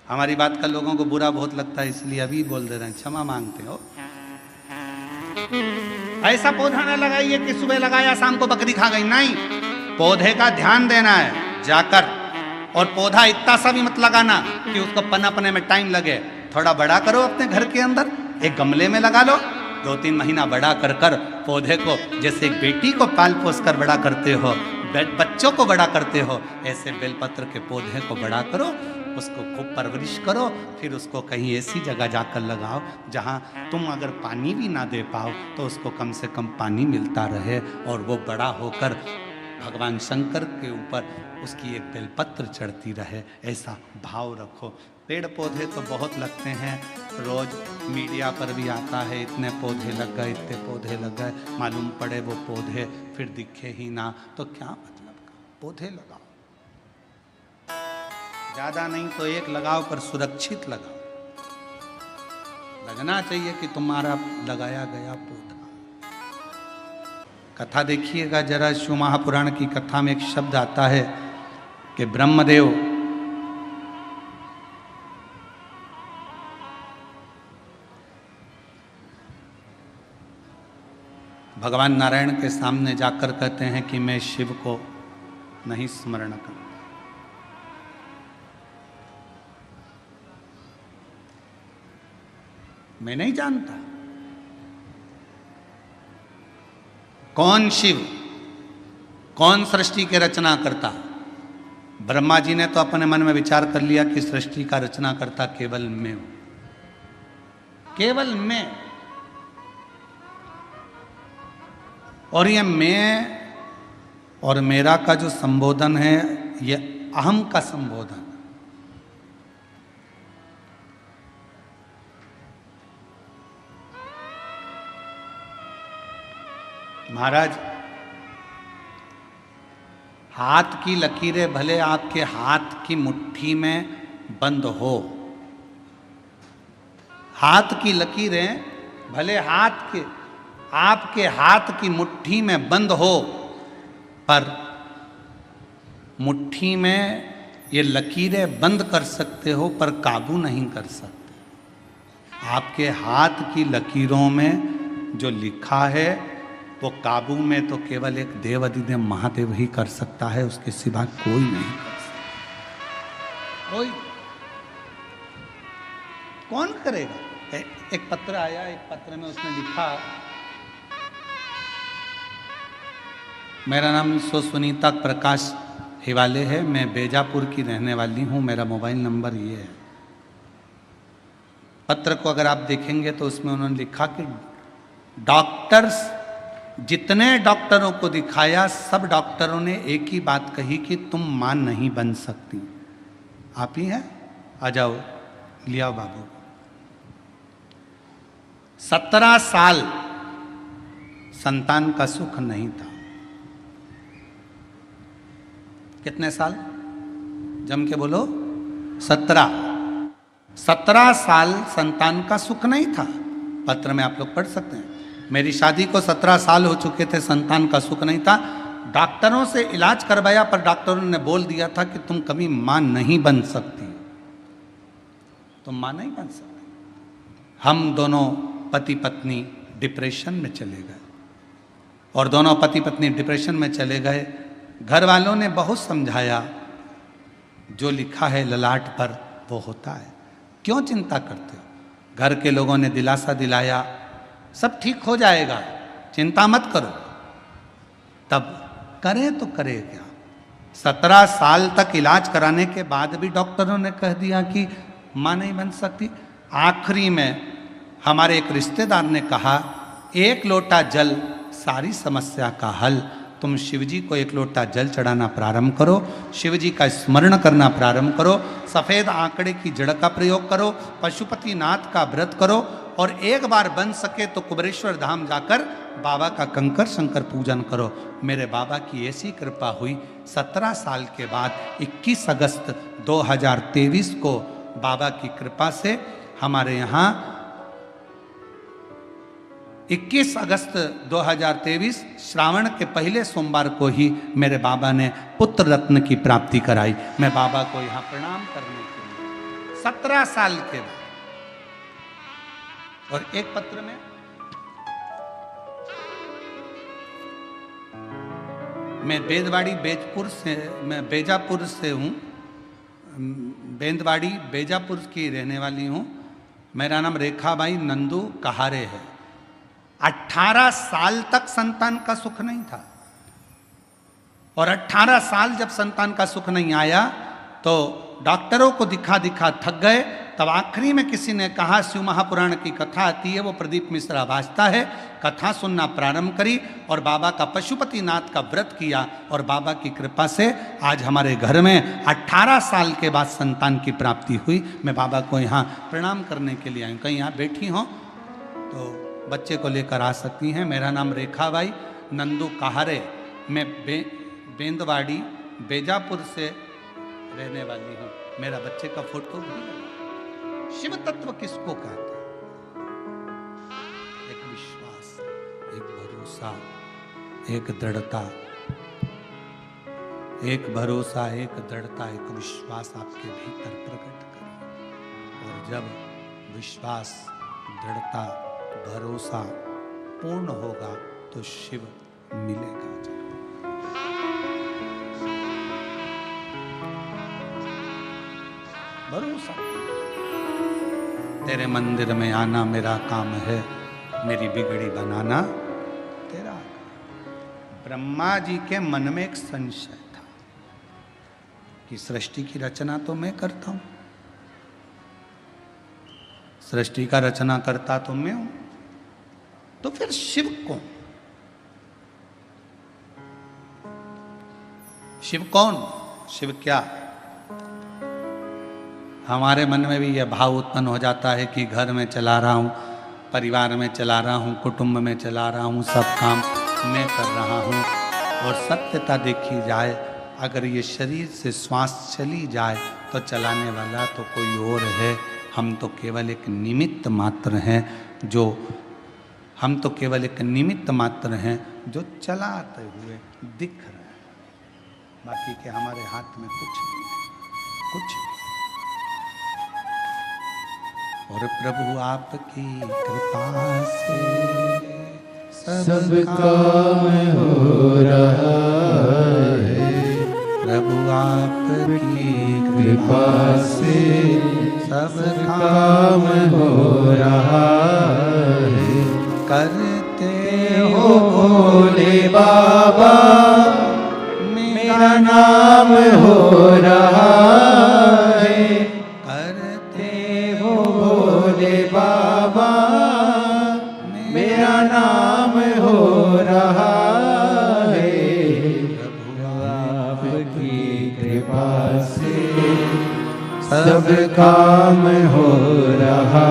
हमारी बात का लोगों को बुरा बहुत लगता है इसलिए अभी बोल दे रहे हैं, क्षमा मांगते हो। ऐसा पौधा ना लगाइए कि सुबह लगाया शाम को बकरी खा गई, नहीं। पौधे का ध्यान देना है जाकर, और पौधा इतना सा भी मत लगाना कि उसको पनपने में टाइम लगे। थोड़ा बड़ा करो अपने घर के अंदर, एक गमले में लगा लो, 2-3 महीना बड़ा कर कर पौधे को, जैसे एक बेटी को पाल पोस कर बड़ा करते हो, बच्चों को बड़ा करते हो, ऐसे बेलपत्र के पौधे को बड़ा करो, उसको खूब परवरिश करो, फिर उसको कहीं ऐसी जगह जाकर लगाओ जहाँ तुम अगर पानी भी ना दे पाओ तो उसको कम से कम पानी मिलता रहे, और वो बड़ा होकर भगवान शंकर के ऊपर उसकी एक बेलपत्र चढ़ती रहे, ऐसा भाव रखो। पेड़ पौधे तो बहुत लगते हैं, रोज मीडिया पर भी आता है इतने पौधे लग गए, इतने पौधे लग गए, मालूम पड़े वो पौधे फिर दिखे ही ना, तो क्या मतलब का? पौधे लगाओ, ज़्यादा नहीं तो एक लगाओ पर सुरक्षित लगाओ। लगना चाहिए कि तुम्हारा लगाया गया पौधा। कथा देखिएगा जरा, शिव महापुराण की कथा में एक शब्द आता है कि ब्रह्मदेव भगवान नारायण के सामने जाकर कहते हैं कि मैं शिव को नहीं स्मरण करता। मैं नहीं जानता कौन शिव, कौन सृष्टि के रचना करता। ब्रह्मा जी ने तो अपने मन में विचार कर लिया कि सृष्टि का रचना करता केवल मैं हूं, केवल मैं। और ये मैं और मेरा का जो संबोधन है ये अहम का संबोधन। महाराज, हाथ की लकीरें भले आपके हाथ की मुट्ठी में बंद हो, हाथ की लकीरें भले आपके हाथ की मुट्ठी में बंद हो, पर मुट्ठी में ये लकीरें बंद कर सकते हो पर काबू नहीं कर सकते। आपके हाथ की लकीरों में जो लिखा है वो काबू में तो केवल एक देव अधिदेव महादेव ही कर सकता है, उसके सिवा कोई नहीं कर सकता। कोई कौन करेगा? एक पत्र आया, एक पत्र में उसने लिखा, मेरा नाम सुनीता प्रकाश हिवाले है, मैं बेजापुर की रहने वाली हूँ, मेरा मोबाइल नंबर ये है। पत्र को अगर आप देखेंगे तो उसमें उन्होंने लिखा कि डॉक्टर्स, जितने डॉक्टरों को दिखाया सब डॉक्टरों ने एक ही बात कही कि तुम मां नहीं बन सकती। आप ही हैं, आ जाओ, लिया बाबू। 17 साल संतान का सुख नहीं था। कितने साल? जम के बोलो। 17 साल संतान का सुख नहीं था। पत्र में आप लोग पढ़ सकते हैं। मेरी शादी को 17 साल हो चुके थे, संतान का सुख नहीं था। डॉक्टरों से इलाज करवाया पर डॉक्टरों ने बोल दिया था कि तुम कभी मां नहीं बन सकती, तुम मां नहीं बन सकती। हम दोनों पति पत्नी डिप्रेशन में चले गए, और दोनों पति पत्नी डिप्रेशन में चले गए। घर वालों ने बहुत समझाया, जो लिखा है ललाट पर वो होता है, क्यों चिंता करते हो? घर के लोगों ने दिलासा दिलाया, सब ठीक हो जाएगा, चिंता मत करो। तब करें तो करें क्या? 17 साल तक इलाज कराने के बाद भी डॉक्टरों ने कह दिया कि मां नहीं बन सकती। आखिरी में हमारे एक रिश्तेदार ने कहा, एक लोटा जल सारी समस्या का हल। तुम शिवजी को एक लोटा जल चढ़ाना प्रारंभ करो, शिवजी का स्मरण करना प्रारंभ करो, सफेद आंकड़े की जड़ का प्रयोग करो, पशुपतिनाथ का व्रत करो, और एक बार बन सके तो कुबेरेश्वर धाम जाकर बाबा का कंकर शंकर पूजन करो। मेरे बाबा की ऐसी कृपा हुई, 17 साल के बाद 21 अगस्त 2023 को बाबा की कृपा से हमारे यहाँ 21 अगस्त 2023 श्रावण के पहले सोमवार को ही मेरे बाबा ने पुत्र रत्न की प्राप्ति कराई। मैं बाबा को यहाँ प्रणाम करने के लिए 17 साल के बाद। और एक पत्र में मैं बेदवाड़ी बेजपुर से, मैं बेजापुर से हूँ, बेंदवाड़ी बेजापुर की रहने वाली हूँ। मेरा नाम रेखाबाई नंदू कहारे है। 18 साल तक संतान का सुख नहीं था, और 18 साल जब संतान का सुख नहीं आया तो डॉक्टरों को दिखा दिखा थक गए। तब आखिरी में किसी ने कहा, शिव महापुराण की कथा आती है, वो प्रदीप मिश्रा वाचता है, कथा सुनना प्रारंभ करी और बाबा का पशुपतिनाथ का व्रत किया, और बाबा की कृपा से आज हमारे घर में 18 साल के बाद संतान की प्राप्ति हुई। मैं बाबा को यहाँ प्रणाम करने के लिए आई हूँ। कहीं यहाँ बैठी हों तो बच्चे को लेकर आ सकती हैं। मेरा नाम रेखाबाई नंदू कहारे, मैं बेंदवाड़ी बेजापुर से रहने वाली हूँ। मेरा बच्चे का फोटो भी लगा। शिव तत्व किसको कहते हैं? एक विश्वास, एक भरोसा, एक दृढ़ता, एक भरोसा, एक दृढ़ता, एक विश्वास आपके भीतर प्रकट करें। और जब विश्वास, दृढ़ता, भरोसा पूर्ण होगा तो शिव मिलेगा। भरोसा, तेरे मंदिर में आना मेरा काम है, मेरी बिगड़ी बनाना तेरा। ब्रह्मा जी के मन में एक संशय था कि सृष्टि की रचना तो मैं करता हूं, सृष्टि का रचना करता तो मैं हूं, तो फिर शिव कौन? शिव कौन? शिव क्या? हमारे मन में भी यह भाव उत्पन्न हो जाता है कि घर में चला रहा हूँ, परिवार में चला रहा हूँ, कुटुंब में चला रहा हूँ, सब काम मैं कर रहा हूँ। और सत्यता देखी जाए, अगर ये शरीर से श्वास चली जाए तो चलाने वाला तो कोई और है। हम तो केवल एक निमित्त मात्र हैं, हम तो केवल एक निमित्त मात्र हैं जो चलाते हुए दिख रहे हैं। बाकी के हमारे हाथ में कुछ नहीं है, कुछ नहीं। और प्रभु आपकी कृपा से सब काम हो रहा है। प्रभु आपकी कृपा से सब काम हो रहा है। करते हो भोले बाबा, मेरा नाम हो रहा है। भोले बाबा, मेरा नाम हो रहा है। आपकी कृपा से सब काम हो रहा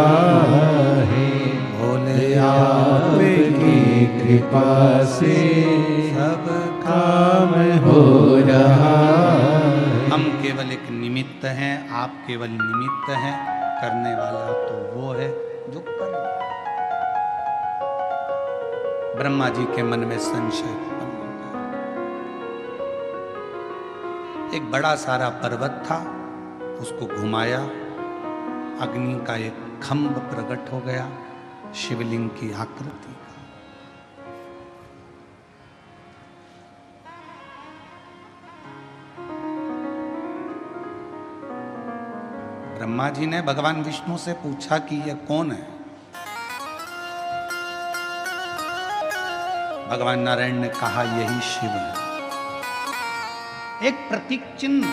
है। भोले आपकी कृपा से सब काम हो रहा है। हम केवल एक निमित्त हैं, आप केवल निमित्त हैं, करने वाला तो वो है जो कर। ब्रह्मा जी के मन में संशय उत्पन्न हो गया। एक बड़ा सारा पर्वत था, उसको घुमाया, अग्नि का एक खंभ प्रकट हो गया, शिवलिंग की आकृति का। ब्रह्मा जी ने भगवान विष्णु से पूछा कि यह कौन है? भगवान नारायण ने कहा यही शिव है। एक प्रतीक चिन्ह,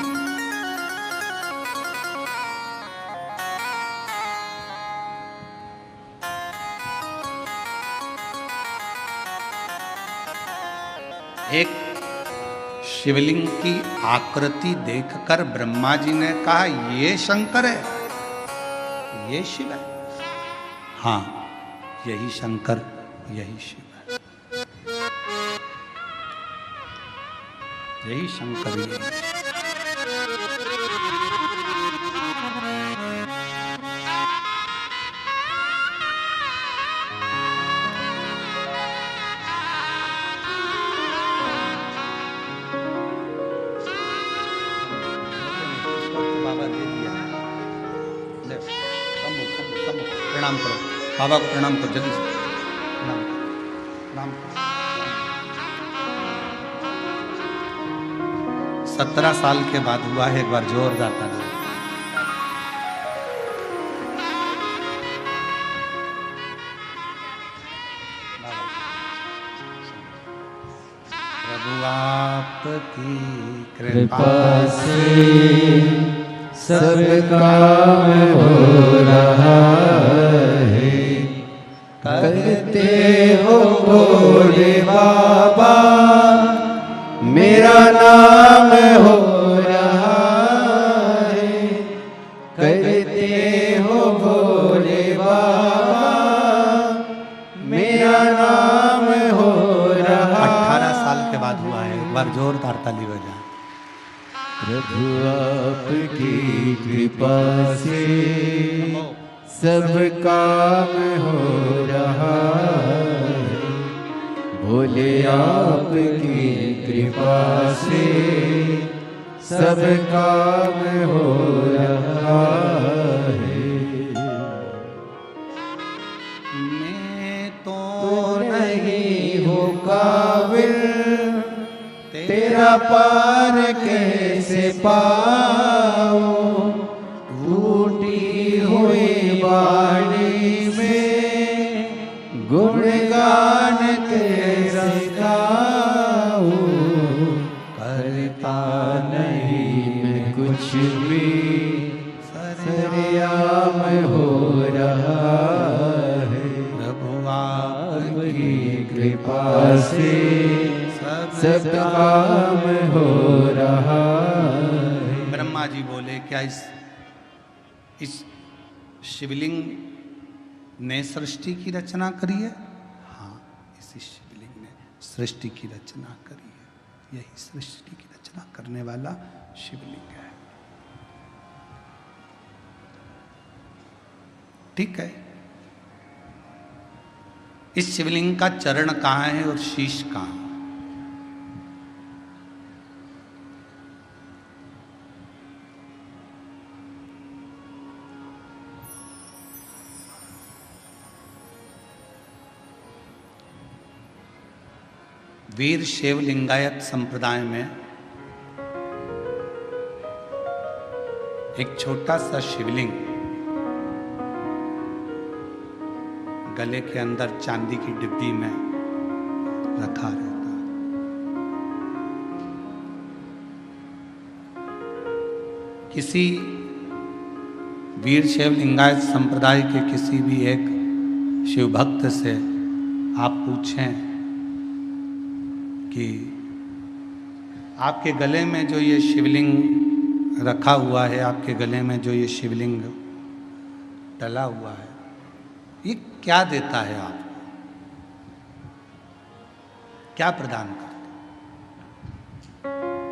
एक शिवलिंग की आकृति देखकर ब्रह्मा जी ने कहा ये शंकर है, ये शिव है। हाँ, यही शंकर, यही शिव है, यही शंकर, यही शिव। बाबा दे दिया, ले, प्रणाम करो बाबा को, प्रणाम करो जल्दी से, प्रणाम करो, प्रणाम करो। 17 साल के बाद हुआ है, एक बार जोरदार ताली। प्रभु आपकी कृपा से सब काम हो रहा है, करते हो भोले बाबा, मेरा नाम हो रहा है, करते हो भोले बाबा, मेरा नाम हो रहा। 18 साल के बाद हुआ है, एक बार जोरदार ताली बजा। प्रभु आपकी कृपा से सब काम हो रहा है, भोले आपकी कृपा से सब काम हो रहा है। मैं तो नहीं हो काबिल, तेरा पार कैसे पाऊं, टूटी हुई वाणी में गुणगान कैसे गाऊं, करता नहीं मैं कुछ भी, सरेआम हो रहा है, प्रभु आपकी कृपा से सब काम हो रहा है। ब्रह्मा जी बोले क्या इस शिवलिंग ने सृष्टि की रचना करी है? हाँ, इसी शिवलिंग ने सृष्टि की रचना करी है, यही सृष्टि की रचना करने वाला शिवलिंग है। ठीक है, इस शिवलिंग का चरण कहाँ है और शीश कहाँ है? वीर शैव लिंगायत संप्रदाय में एक छोटा सा शिवलिंग गले के अंदर चांदी की डिब्बी में रखा रहता है। किसी वीर शैव लिंगायत संप्रदाय के किसी भी एक शिव भक्त से आप पूछें कि आपके गले में जो ये शिवलिंग रखा हुआ है, आपके गले में जो ये शिवलिंग डला हुआ है, ये क्या देता है आपको, क्या प्रदान करता?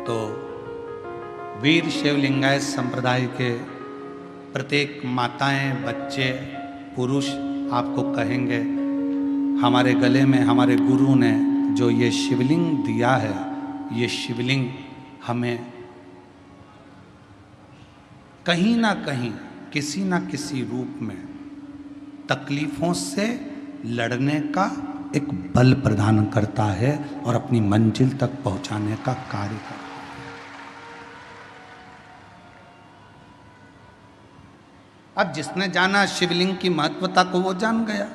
तो वीर शैव लिंगायत संप्रदाय के प्रत्येक माताएं, बच्चे, पुरुष आपको कहेंगे हमारे गले में हमारे गुरु ने जो ये शिवलिंग दिया है, ये शिवलिंग हमें कहीं ना कहीं किसी ना किसी रूप में तकलीफों से लड़ने का एक बल प्रदान करता है और अपनी मंजिल तक पहुंचाने का कार्य करता है। अब जिसने जाना शिवलिंग की महत्वता को वो जान गया।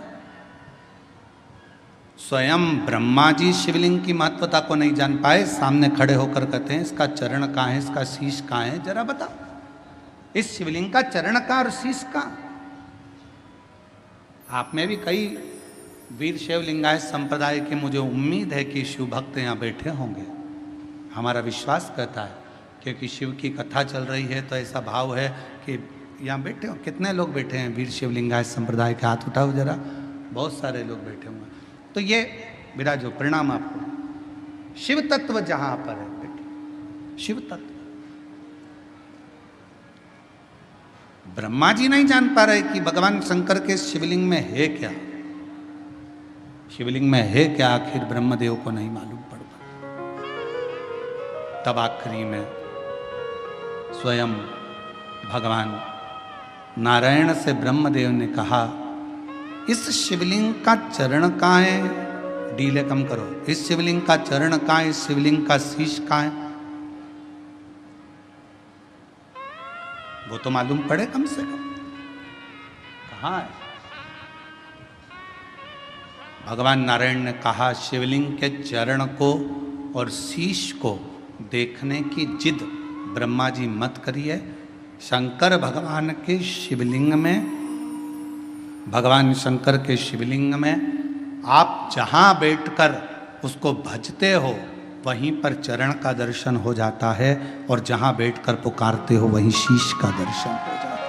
स्वयं ब्रह्मा जी शिवलिंग की महत्वता को नहीं जान पाए, सामने खड़े होकर कहते हैं इसका चरण कहाँ है, इसका शीश कहाँ है, जरा बता, इस शिवलिंग का चरण कहाँ और शीश कहाँ? आप में भी कई वीर शैव लिंगायत संप्रदाय के मुझे उम्मीद है कि शिव भक्त यहाँ बैठे होंगे, हमारा विश्वास करता है, क्योंकि शिव की कथा चल रही है तो ऐसा भाव है कि यहाँ बैठे हो। कितने लोग बैठे हैं वीर शिव लिंगायत संप्रदाय के? हाथ उठाओ जरा, बहुत सारे लोग बैठे होंगे। तो ये विराजो, प्रणाम आपको। शिव तत्व जहाँ पर है बैठे, शिव तत्व। ब्रह्मा जी नहीं जान पा रहे कि भगवान शंकर के शिवलिंग में है क्या, शिवलिंग में है क्या, आखिर ब्रह्मदेव को नहीं मालूम पड़ पाया। तब आखिरी में स्वयं भगवान नारायण से ब्रह्मदेव ने कहा, इस शिवलिंग का चरण कहाँ है? डीले कम करो। इस शिवलिंग का चरण कहाँ है? इस शिवलिंग का शीश कहाँ है? वो तो मालूम पड़े कम से कम, कहाँ है? भगवान नारायण ने कहा, शिवलिंग के चरण को और शीश को देखने की जिद ब्रह्मा जी मत करिए। शंकर भगवान के शिवलिंग में, भगवान शंकर के शिवलिंग में आप जहाँ बैठकर उसको भजते हो वहीं पर चरण का दर्शन हो जाता है, और जहाँ बैठकर पुकारते हो वहीं शीश का दर्शन हो जाता है।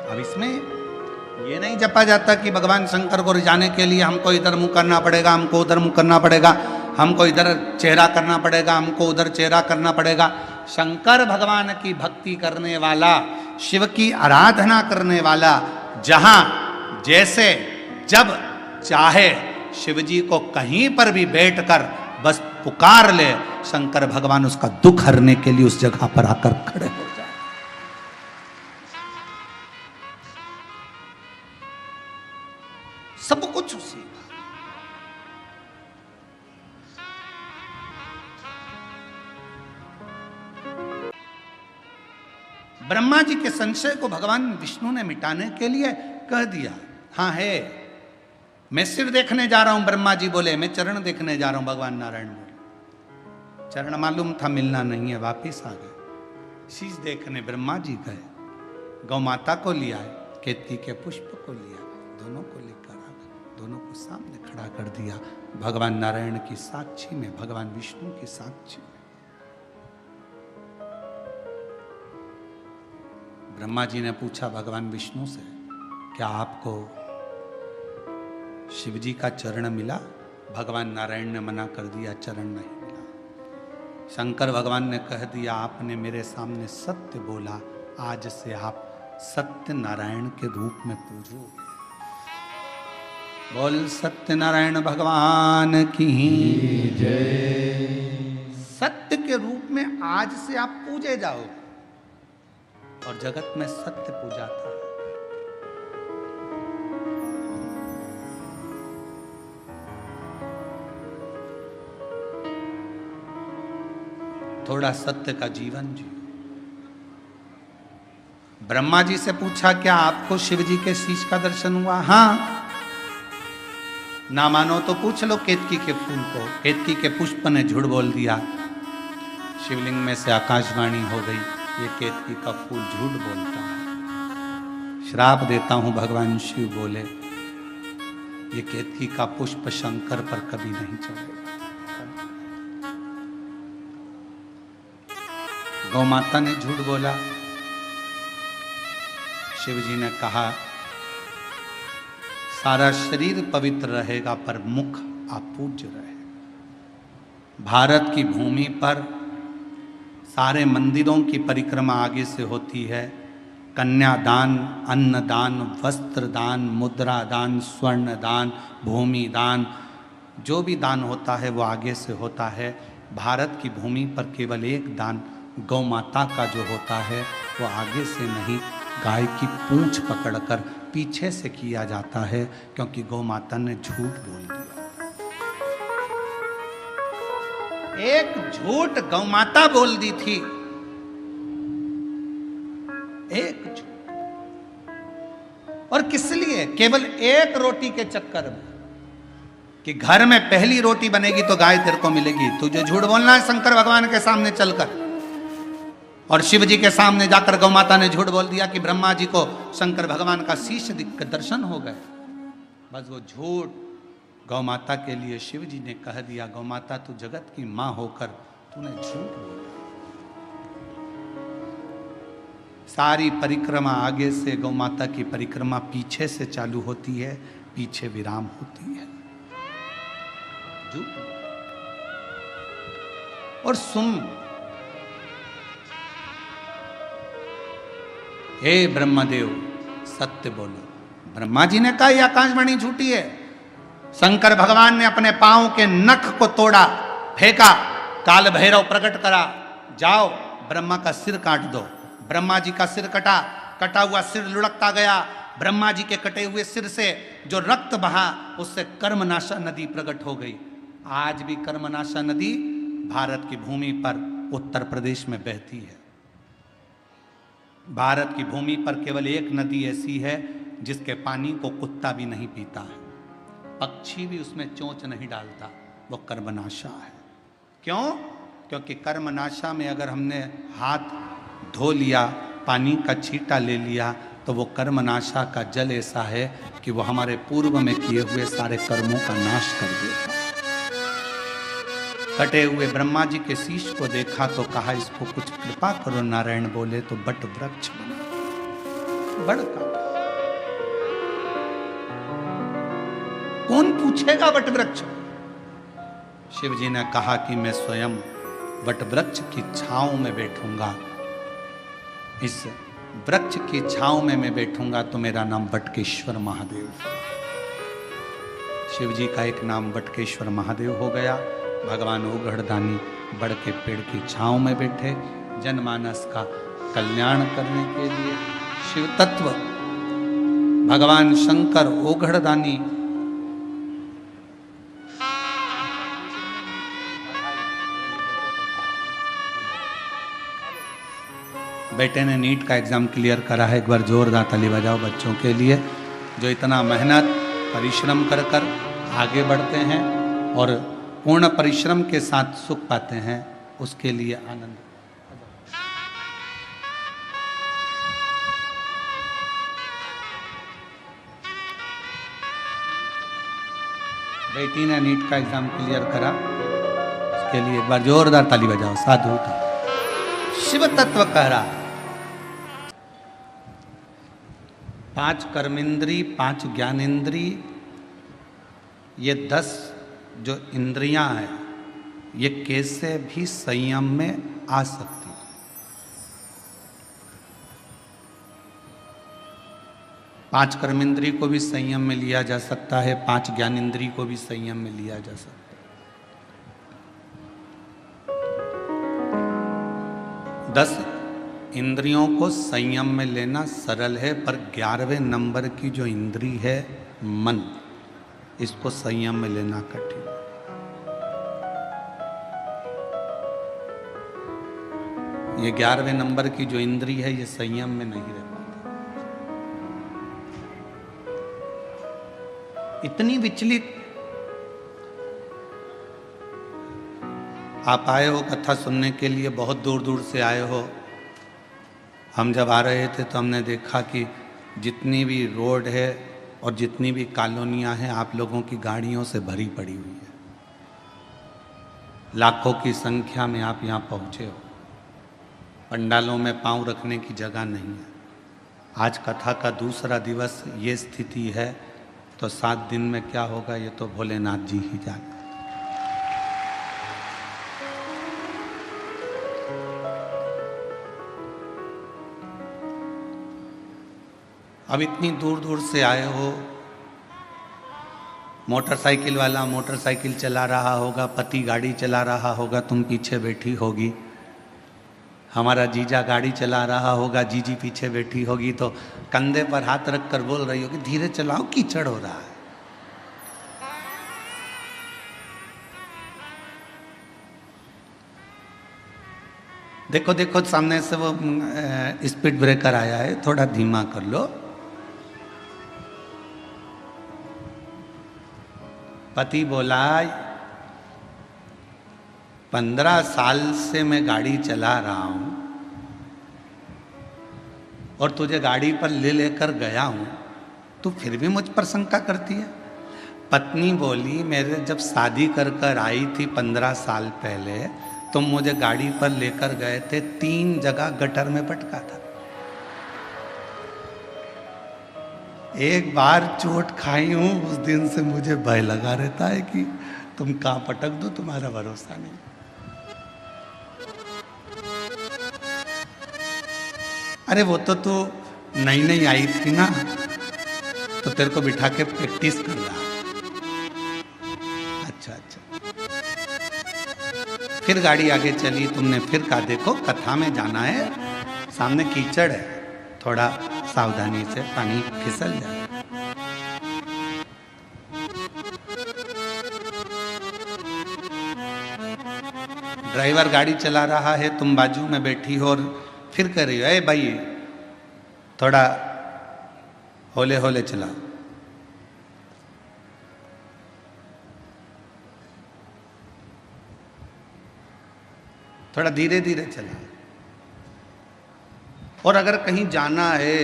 अब इसमें ये नहीं जपा जाता कि भगवान शंकर को रिझाने के लिए हमको इधर मुंह करना पड़ेगा, हमको उधर मुंह करना पड़ेगा, हमको इधर चेहरा करना पड़ेगा, हमको उधर चेहरा करना पड़ेगा। शंकर भगवान की भक्ति करने वाला, शिव की आराधना करने वाला जहां जैसे जब चाहे शिव जी को कहीं पर भी बैठकर बस पुकार ले, शंकर भगवान उसका दुख हरने के लिए उस जगह पर आकर खड़े हो जाए। सब कुछ उसी का। ब्रह्मा जी के संशय को भगवान विष्णु ने मिटाने के लिए कह दिया, हाँ है, मैं सिर देखने जा रहा हूं। ब्रह्मा जी बोले, मैं चरण देखने जा रहा हूं। भगवान नारायण बोले, चरण मालूम था मिलना नहीं है, वापिस आ गए। शीश देखने ब्रह्मा जी गए, गौ माता को लिया, केतकी के पुष्प को लिया, दोनों को लेकर आ गए, दोनों को सामने खड़ा कर दिया, भगवान नारायण की साक्षी में, भगवान विष्णु की साक्षी में। ब्रह्मा जी ने पूछा भगवान विष्णु से, क्या आपको शिव जी का चरण मिला? भगवान नारायण ने मना कर दिया, चरण नहीं मिला। शंकर भगवान ने कह दिया, आपने मेरे सामने सत्य बोला, आज से आप सत्य नारायण के रूप में पूजोगे। बोल सत्यनारायण भगवान की जय। सत्य के रूप में आज से आप पूजे जाओगे, और जगत में सत्य पूजाता है। थोड़ा सत्य का जीवन जियो। ब्रह्मा जी से पूछा, क्या आपको शिव जी के शीश का दर्शन हुआ? हाँ। ना मानो तो पूछ लो केतकी के फूल को। केतकी के पुष्प ने झूठ बोल दिया, शिवलिंग में से आकाशवाणी हो गई, ये केतकी का फूल झूठ बोलता है। श्राप देता हूं, भगवान शिव बोले, ये केतकी का पुष्प शंकर पर कभी नहीं चढ़ेगा। गौ माता ने झूठ बोला। शिव जी ने कहा, सारा शरीर पवित्र रहेगा पर मुख अपूज्य रहे। भारत की भूमि पर सारे मंदिरों की परिक्रमा आगे से होती है। कन्यादान, अन्नदान, वस्त्र दान, मुद्रा दान, स्वर्ण दान, भूमि दान, जो भी दान होता है वो आगे से होता है। भारत की भूमि पर केवल एक दान गौ माता का जो होता है वो आगे से नहीं, गाय की पूंछ पकड़कर पीछे से किया जाता है, क्योंकि गौ माता ने झूठ बोल दिया। एक झूठ गौ माता बोल दी थी, एक झूठ, और किस लिए? केवल एक रोटी के चक्कर में, कि घर में पहली रोटी बनेगी तो गाय तेरे को मिलेगी। तुझे झूठ बोलना है शंकर भगवान के सामने चलकर, और शिव जी के सामने जाकर गौ माता ने झूठ बोल दिया कि ब्रह्मा जी को शंकर भगवान का शीश दर्शन हो गए। बस वो झूठ गौ माता के लिए शिव जी ने कह दिया, गौ माता तू जगत की मां होकर तूने झूठ बोला। सारी परिक्रमा आगे से, गौ माता की परिक्रमा पीछे से चालू होती है, पीछे विराम होती है। झूठ और सुन, हे ब्रह्मदेव सत्य बोलो। ब्रह्मा जी ने कहा यह आकाशवाणी झूठी है। शंकर भगवान ने अपने पांव के नख को तोड़ा, फेंका, काल भैरव प्रकट करा, जाओ ब्रह्मा का सिर काट दो। ब्रह्मा जी का सिर कटा, कटा हुआ सिर लुढ़कता गया। ब्रह्मा जी के कटे हुए सिर से जो रक्त बहा उससे कर्मनाशा नदी प्रकट हो गई। आज भी कर्मनाशा नदी भारत की भूमि पर उत्तर प्रदेश में बहती है। भारत की भूमि पर केवल एक नदी ऐसी है जिसके पानी को कुत्ता भी नहीं पीता है, पक्षी भी उसमें चोंच नहीं डालता, वो कर्मनाशा है। क्यों? क्योंकि कर्मनाशा में अगर हमने हाथ धो लिया, पानी का छींटा ले लिया, तो वो कर्मनाशा का जल ऐसा है कि वो हमारे पूर्व में किए हुए सारे कर्मों का नाश कर देगा। कटे हुए ब्रह्मा जी के शीश को देखा तो कहा इसको कुछ कृपा करो। नारायण बोले तो बट वृक्ष बना, बड़ का कौन पूछेगा वट वृक्ष? शिव जी ने कहा कि मैं स्वयं वट वृक्ष की छांव में बैठूंगा। इस वृक्ष की छांव में मैं बैठूंगा तो मेरा नाम वटकेश्वर महादेव। शिव जी का एक नाम वटकेश्वर महादेव हो गया। भगवान ओघड़दानी बड़ के पेड़ की छांव में बैठे, जनमानस का कल्याण करने के लिए। शिव तत्व भगवान शंकर ओघड़दानी बेटे ने नीट का एग्जाम क्लियर करा है। एक बार जोरदार ताली बजाओ बच्चों के लिए जो इतना मेहनत परिश्रम कर कर आगे बढ़ते हैं और पूर्ण परिश्रम के साथ सुख पाते हैं, उसके लिए आनंद। बेटी ने नीट का एग्जाम क्लियर करा, उसके लिए एक बार जोरदार ताली बजाओ। साधु शिव तत्व कह रहा है 5 कर्मेंद्री, 5 ज्ञानेंद्री, ये 10 जो इंद्रियां हैं ये कैसे भी संयम में आ सकती है। 5 कर्मेंद्री को भी संयम में लिया जा सकता है, 5 ज्ञानेंद्री को भी संयम में लिया जा सकता है। 10 इंद्रियों को संयम में लेना सरल है, पर 11वें नंबर की जो इंद्री है मन, इसको संयम में लेना कठिन। ये 11वें नंबर की जो इंद्री है ये संयम में नहीं रह पाती, इतनी विचलित। आप आए हो कथा सुनने के लिए, बहुत दूर दूर से आए हो। हम जब आ रहे थे तो हमने देखा कि जितनी भी रोड है और जितनी भी कॉलोनियां हैं आप लोगों की गाड़ियों से भरी पड़ी हुई है। लाखों की संख्या में आप यहाँ पहुँचे हो। पंडालों में पांव रखने की जगह नहीं है। आज कथा का दूसरा दिवस ये स्थिति है तो 7 दिन में क्या होगा ये तो भोलेनाथ जी ही जाने। अब इतनी दूर दूर से आए हो, मोटरसाइकिल वाला मोटरसाइकिल चला रहा होगा, पति गाड़ी चला रहा होगा, तुम पीछे बैठी होगी। हमारा जीजा गाड़ी चला रहा होगा, जीजी पीछे बैठी होगी, तो कंधे पर हाथ रख कर बोल रही होगी धीरे चलाओ कीचड़ हो रहा है। देखो देखो सामने से वो स्पीड ब्रेकर आया है, थोड़ा धीमा कर लो। पति बोला 15 साल से मैं गाड़ी चला रहा हूँ, और तुझे गाड़ी पर ले लेकर गया हूँ, तू फिर भी मुझ पर शंका करती है। पत्नी बोली, मेरे जब शादी कर कर आई थी 15 साल पहले, तुम मुझे गाड़ी पर लेकर गए थे, 3 जगह गटर में पटका था। एक बार चोट खाई हूं, उस दिन से मुझे भय लगा रहता है कि तुम कहां पटक दो, तुम्हारा भरोसा नहीं। अरे वो तो तू नई नई आई थी ना, तो तेरे को बिठा के प्रैक्टिस कर रहा। अच्छा अच्छा। फिर गाड़ी आगे चली, तुमने फिर कहा देखो कथा में जाना है, सामने कीचड़ है, थोड़ा सावधानी से, पानी फिसल जाए। ड्राइवर गाड़ी चला रहा है, तुम बाजू में बैठी हो और फिर कह रही हो, ए भाई थोड़ा होले होले चला। थोड़ा धीरे धीरे चला। और अगर कहीं जाना है,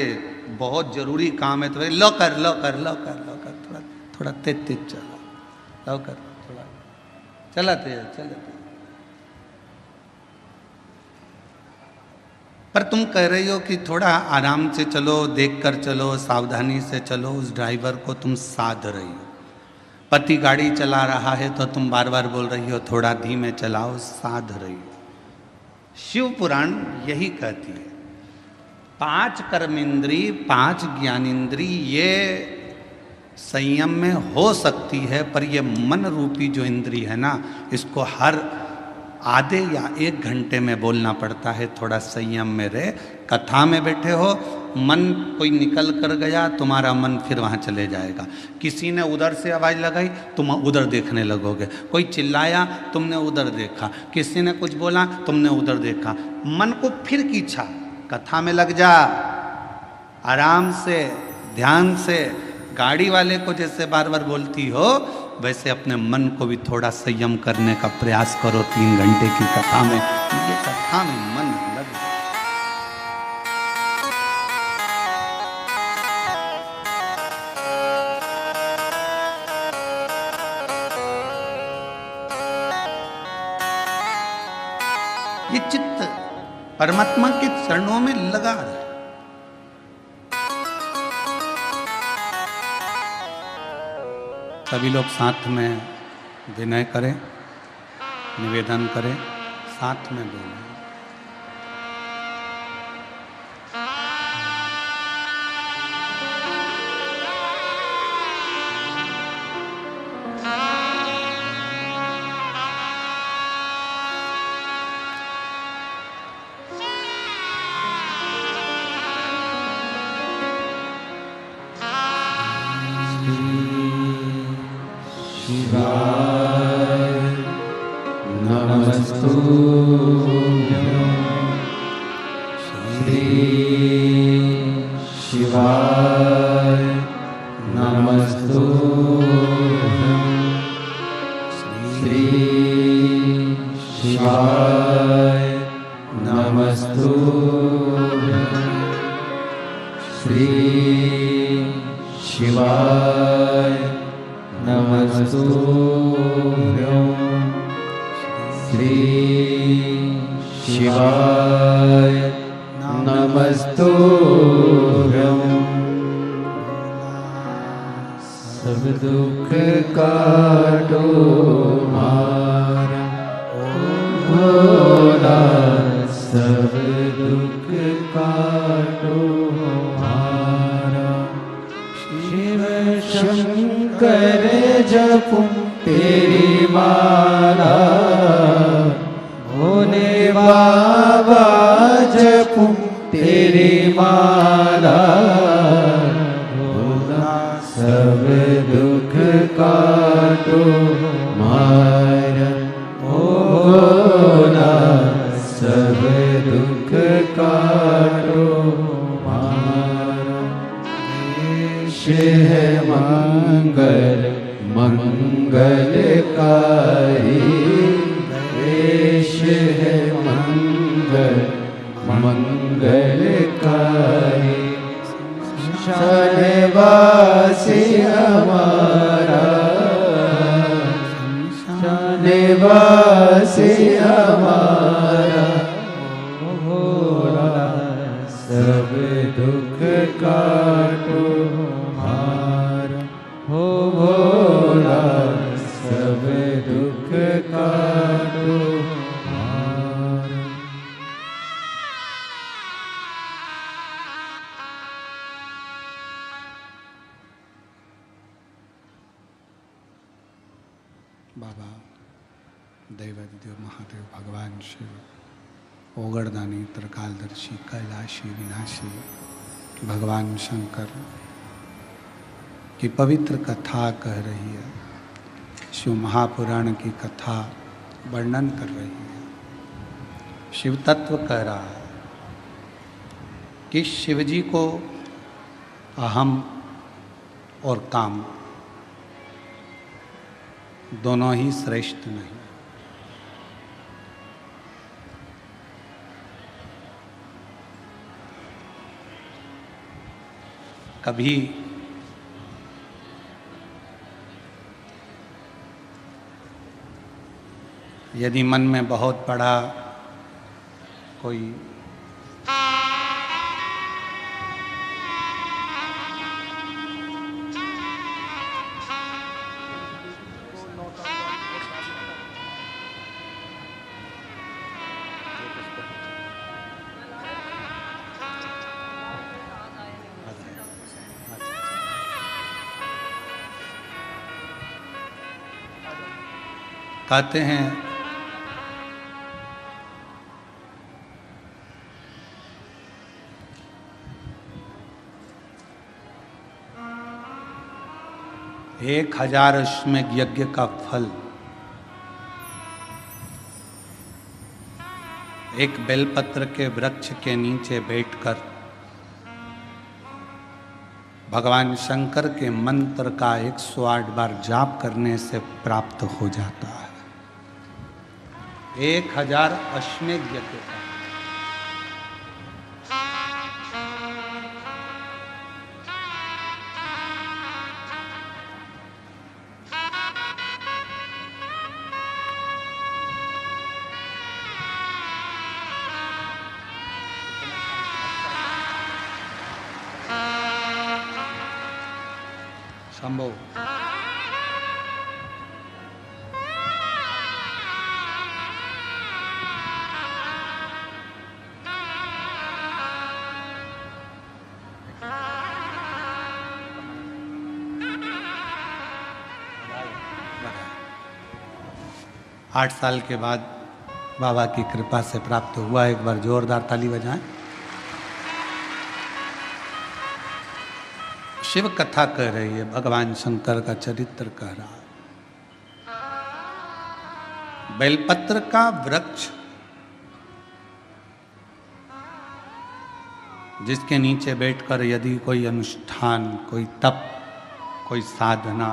बहुत जरूरी काम है, तो लो कर लो कर लो कर लो कर, थोड़ा थोड़ा तेज तेज चला, लो कर, थोड़ा चला तेज चला। पर तुम कह रही हो कि थोड़ा आराम से चलो, देख कर चलो, सावधानी से चलो, उस ड्राइवर को तुम साध रही हो। पति गाड़ी चला रहा है तो तुम बार बार बोल रही हो थोड़ा धीमे चलाओ, साध रही हो। शिव पुराण यही कहती है, 5 कर्मेंद्री 5 ज्ञानेंद्री ये संयम में हो सकती है, पर ये मन रूपी जो इंद्री है ना, इसको हर आधे या 1 घंटे में बोलना पड़ता है, थोड़ा संयम में रहे। कथा में बैठे हो, मन कोई निकल कर गया, तुम्हारा मन फिर वहाँ चले जाएगा। किसी ने उधर से आवाज़ लगाई, तुम उधर देखने लगोगे। कोई चिल्लाया, तुमने उधर देखा। किसी ने कुछ बोला, तुमने उधर देखा। मन को फिर खींचा, कथा में लग जा, आराम से, ध्यान से। गाड़ी वाले को जैसे बार बार बोलती हो, वैसे अपने मन को भी थोड़ा संयम करने का प्रयास करो। 3 घंटे की कथा में, ये कथा में मन लग। ये चित्त परमात्मा के चरणों में लगा रहे। सभी लोग साथ में विनय करें, निवेदन करें, साथ में बोलें। मंगलकारी शानवासी हमारा, शानवासी हमारा, भोला सब दुख काटो हमारा, हो भोला सब दुख काटो हमारा। बाबा दैवदेव महादेव भगवान शिव ओगरदानी त्रिकालदर्शी कैलाशी विनाशी भगवान शंकर की पवित्र कथा कह रही है, शिव महापुराण की कथा वर्णन कर रही है। शिव तत्व कह रहा है कि शिव जी को अहम और काम दोनों ही श्रेष्ठ नहीं। कभी यदि मन में बहुत बड़ा कोई कहते हैं एक 1000 अश्वमेध यज्ञ का फल एक बेलपत्र के वृक्ष के नीचे बैठकर भगवान शंकर के मंत्र का 108 बार जाप करने से प्राप्त हो जाता है। 1000 अश्वमेध यज्ञ का संभव आठ साल के बाद बाबा की कृपा से प्राप्त हुआ। एक बार जोरदार ताली बजाएं। शिव कथा कह रही है, भगवान शंकर का चरित्र कह रहा है। बेलपत्र का वृक्ष जिसके नीचे बैठकर यदि कोई अनुष्ठान, कोई तप, कोई साधना,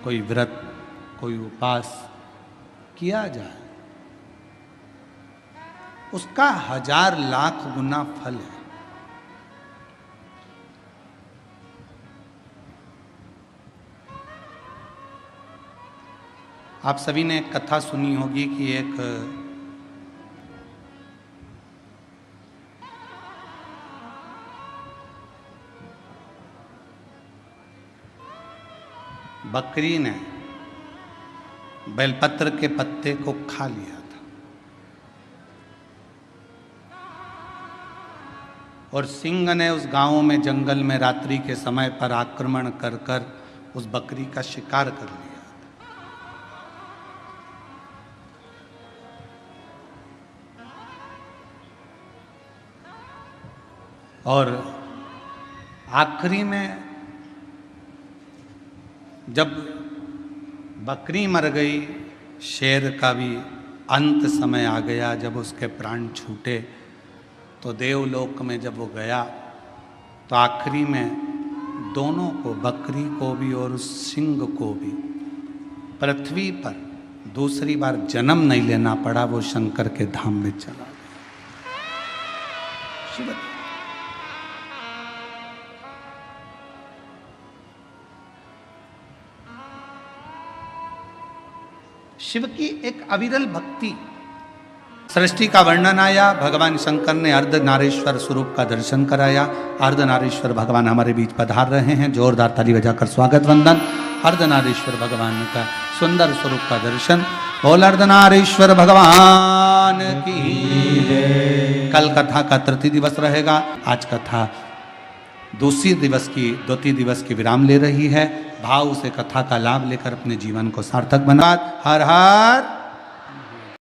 कोई व्रत, कोई उपास किया जाए, उसका 1000 लाख गुना फल है। आप सभी ने एक कथा सुनी होगी कि एक बकरी ने बेलपत्र के पत्ते को खा लिया था और सिंह ने उस गांव में जंगल में रात्रि के समय पर आक्रमण कर कर उस बकरी का शिकार कर लिया। और आखिरी में जब बकरी मर गई, शेर का भी अंत समय आ गया, जब उसके प्राण छूटे, तो देवलोक में जब वो गया तो आखिरी में दोनों को, बकरी को भी और उस सिंह को भी, पृथ्वी पर दूसरी बार जन्म नहीं लेना पड़ा। वो शंकर के धाम में चला गया। शिवकी। शिव की एक अविरल भक्ति। सृष्टि का वर्णन आया, भगवान शंकर ने अर्धनारीश्वर स्वरूप का दर्शन कराया। अर्धनारीश्वर भगवान हमारे बीच पधार रहे हैं, जोरदार ताली बजाकर स्वागत वंदन। अर्धनारीश्वर भगवान का सुंदर स्वरूप का दर्शन। बोल अर्धनारीश्वर भगवान की। कल कथा का तृतीय दिवस रहेगा। आज कथा द्वितीय दिवस की विराम ले रही है। भाव से कथा का लाभ लेकर अपने जीवन को सार्थक बना। हर हर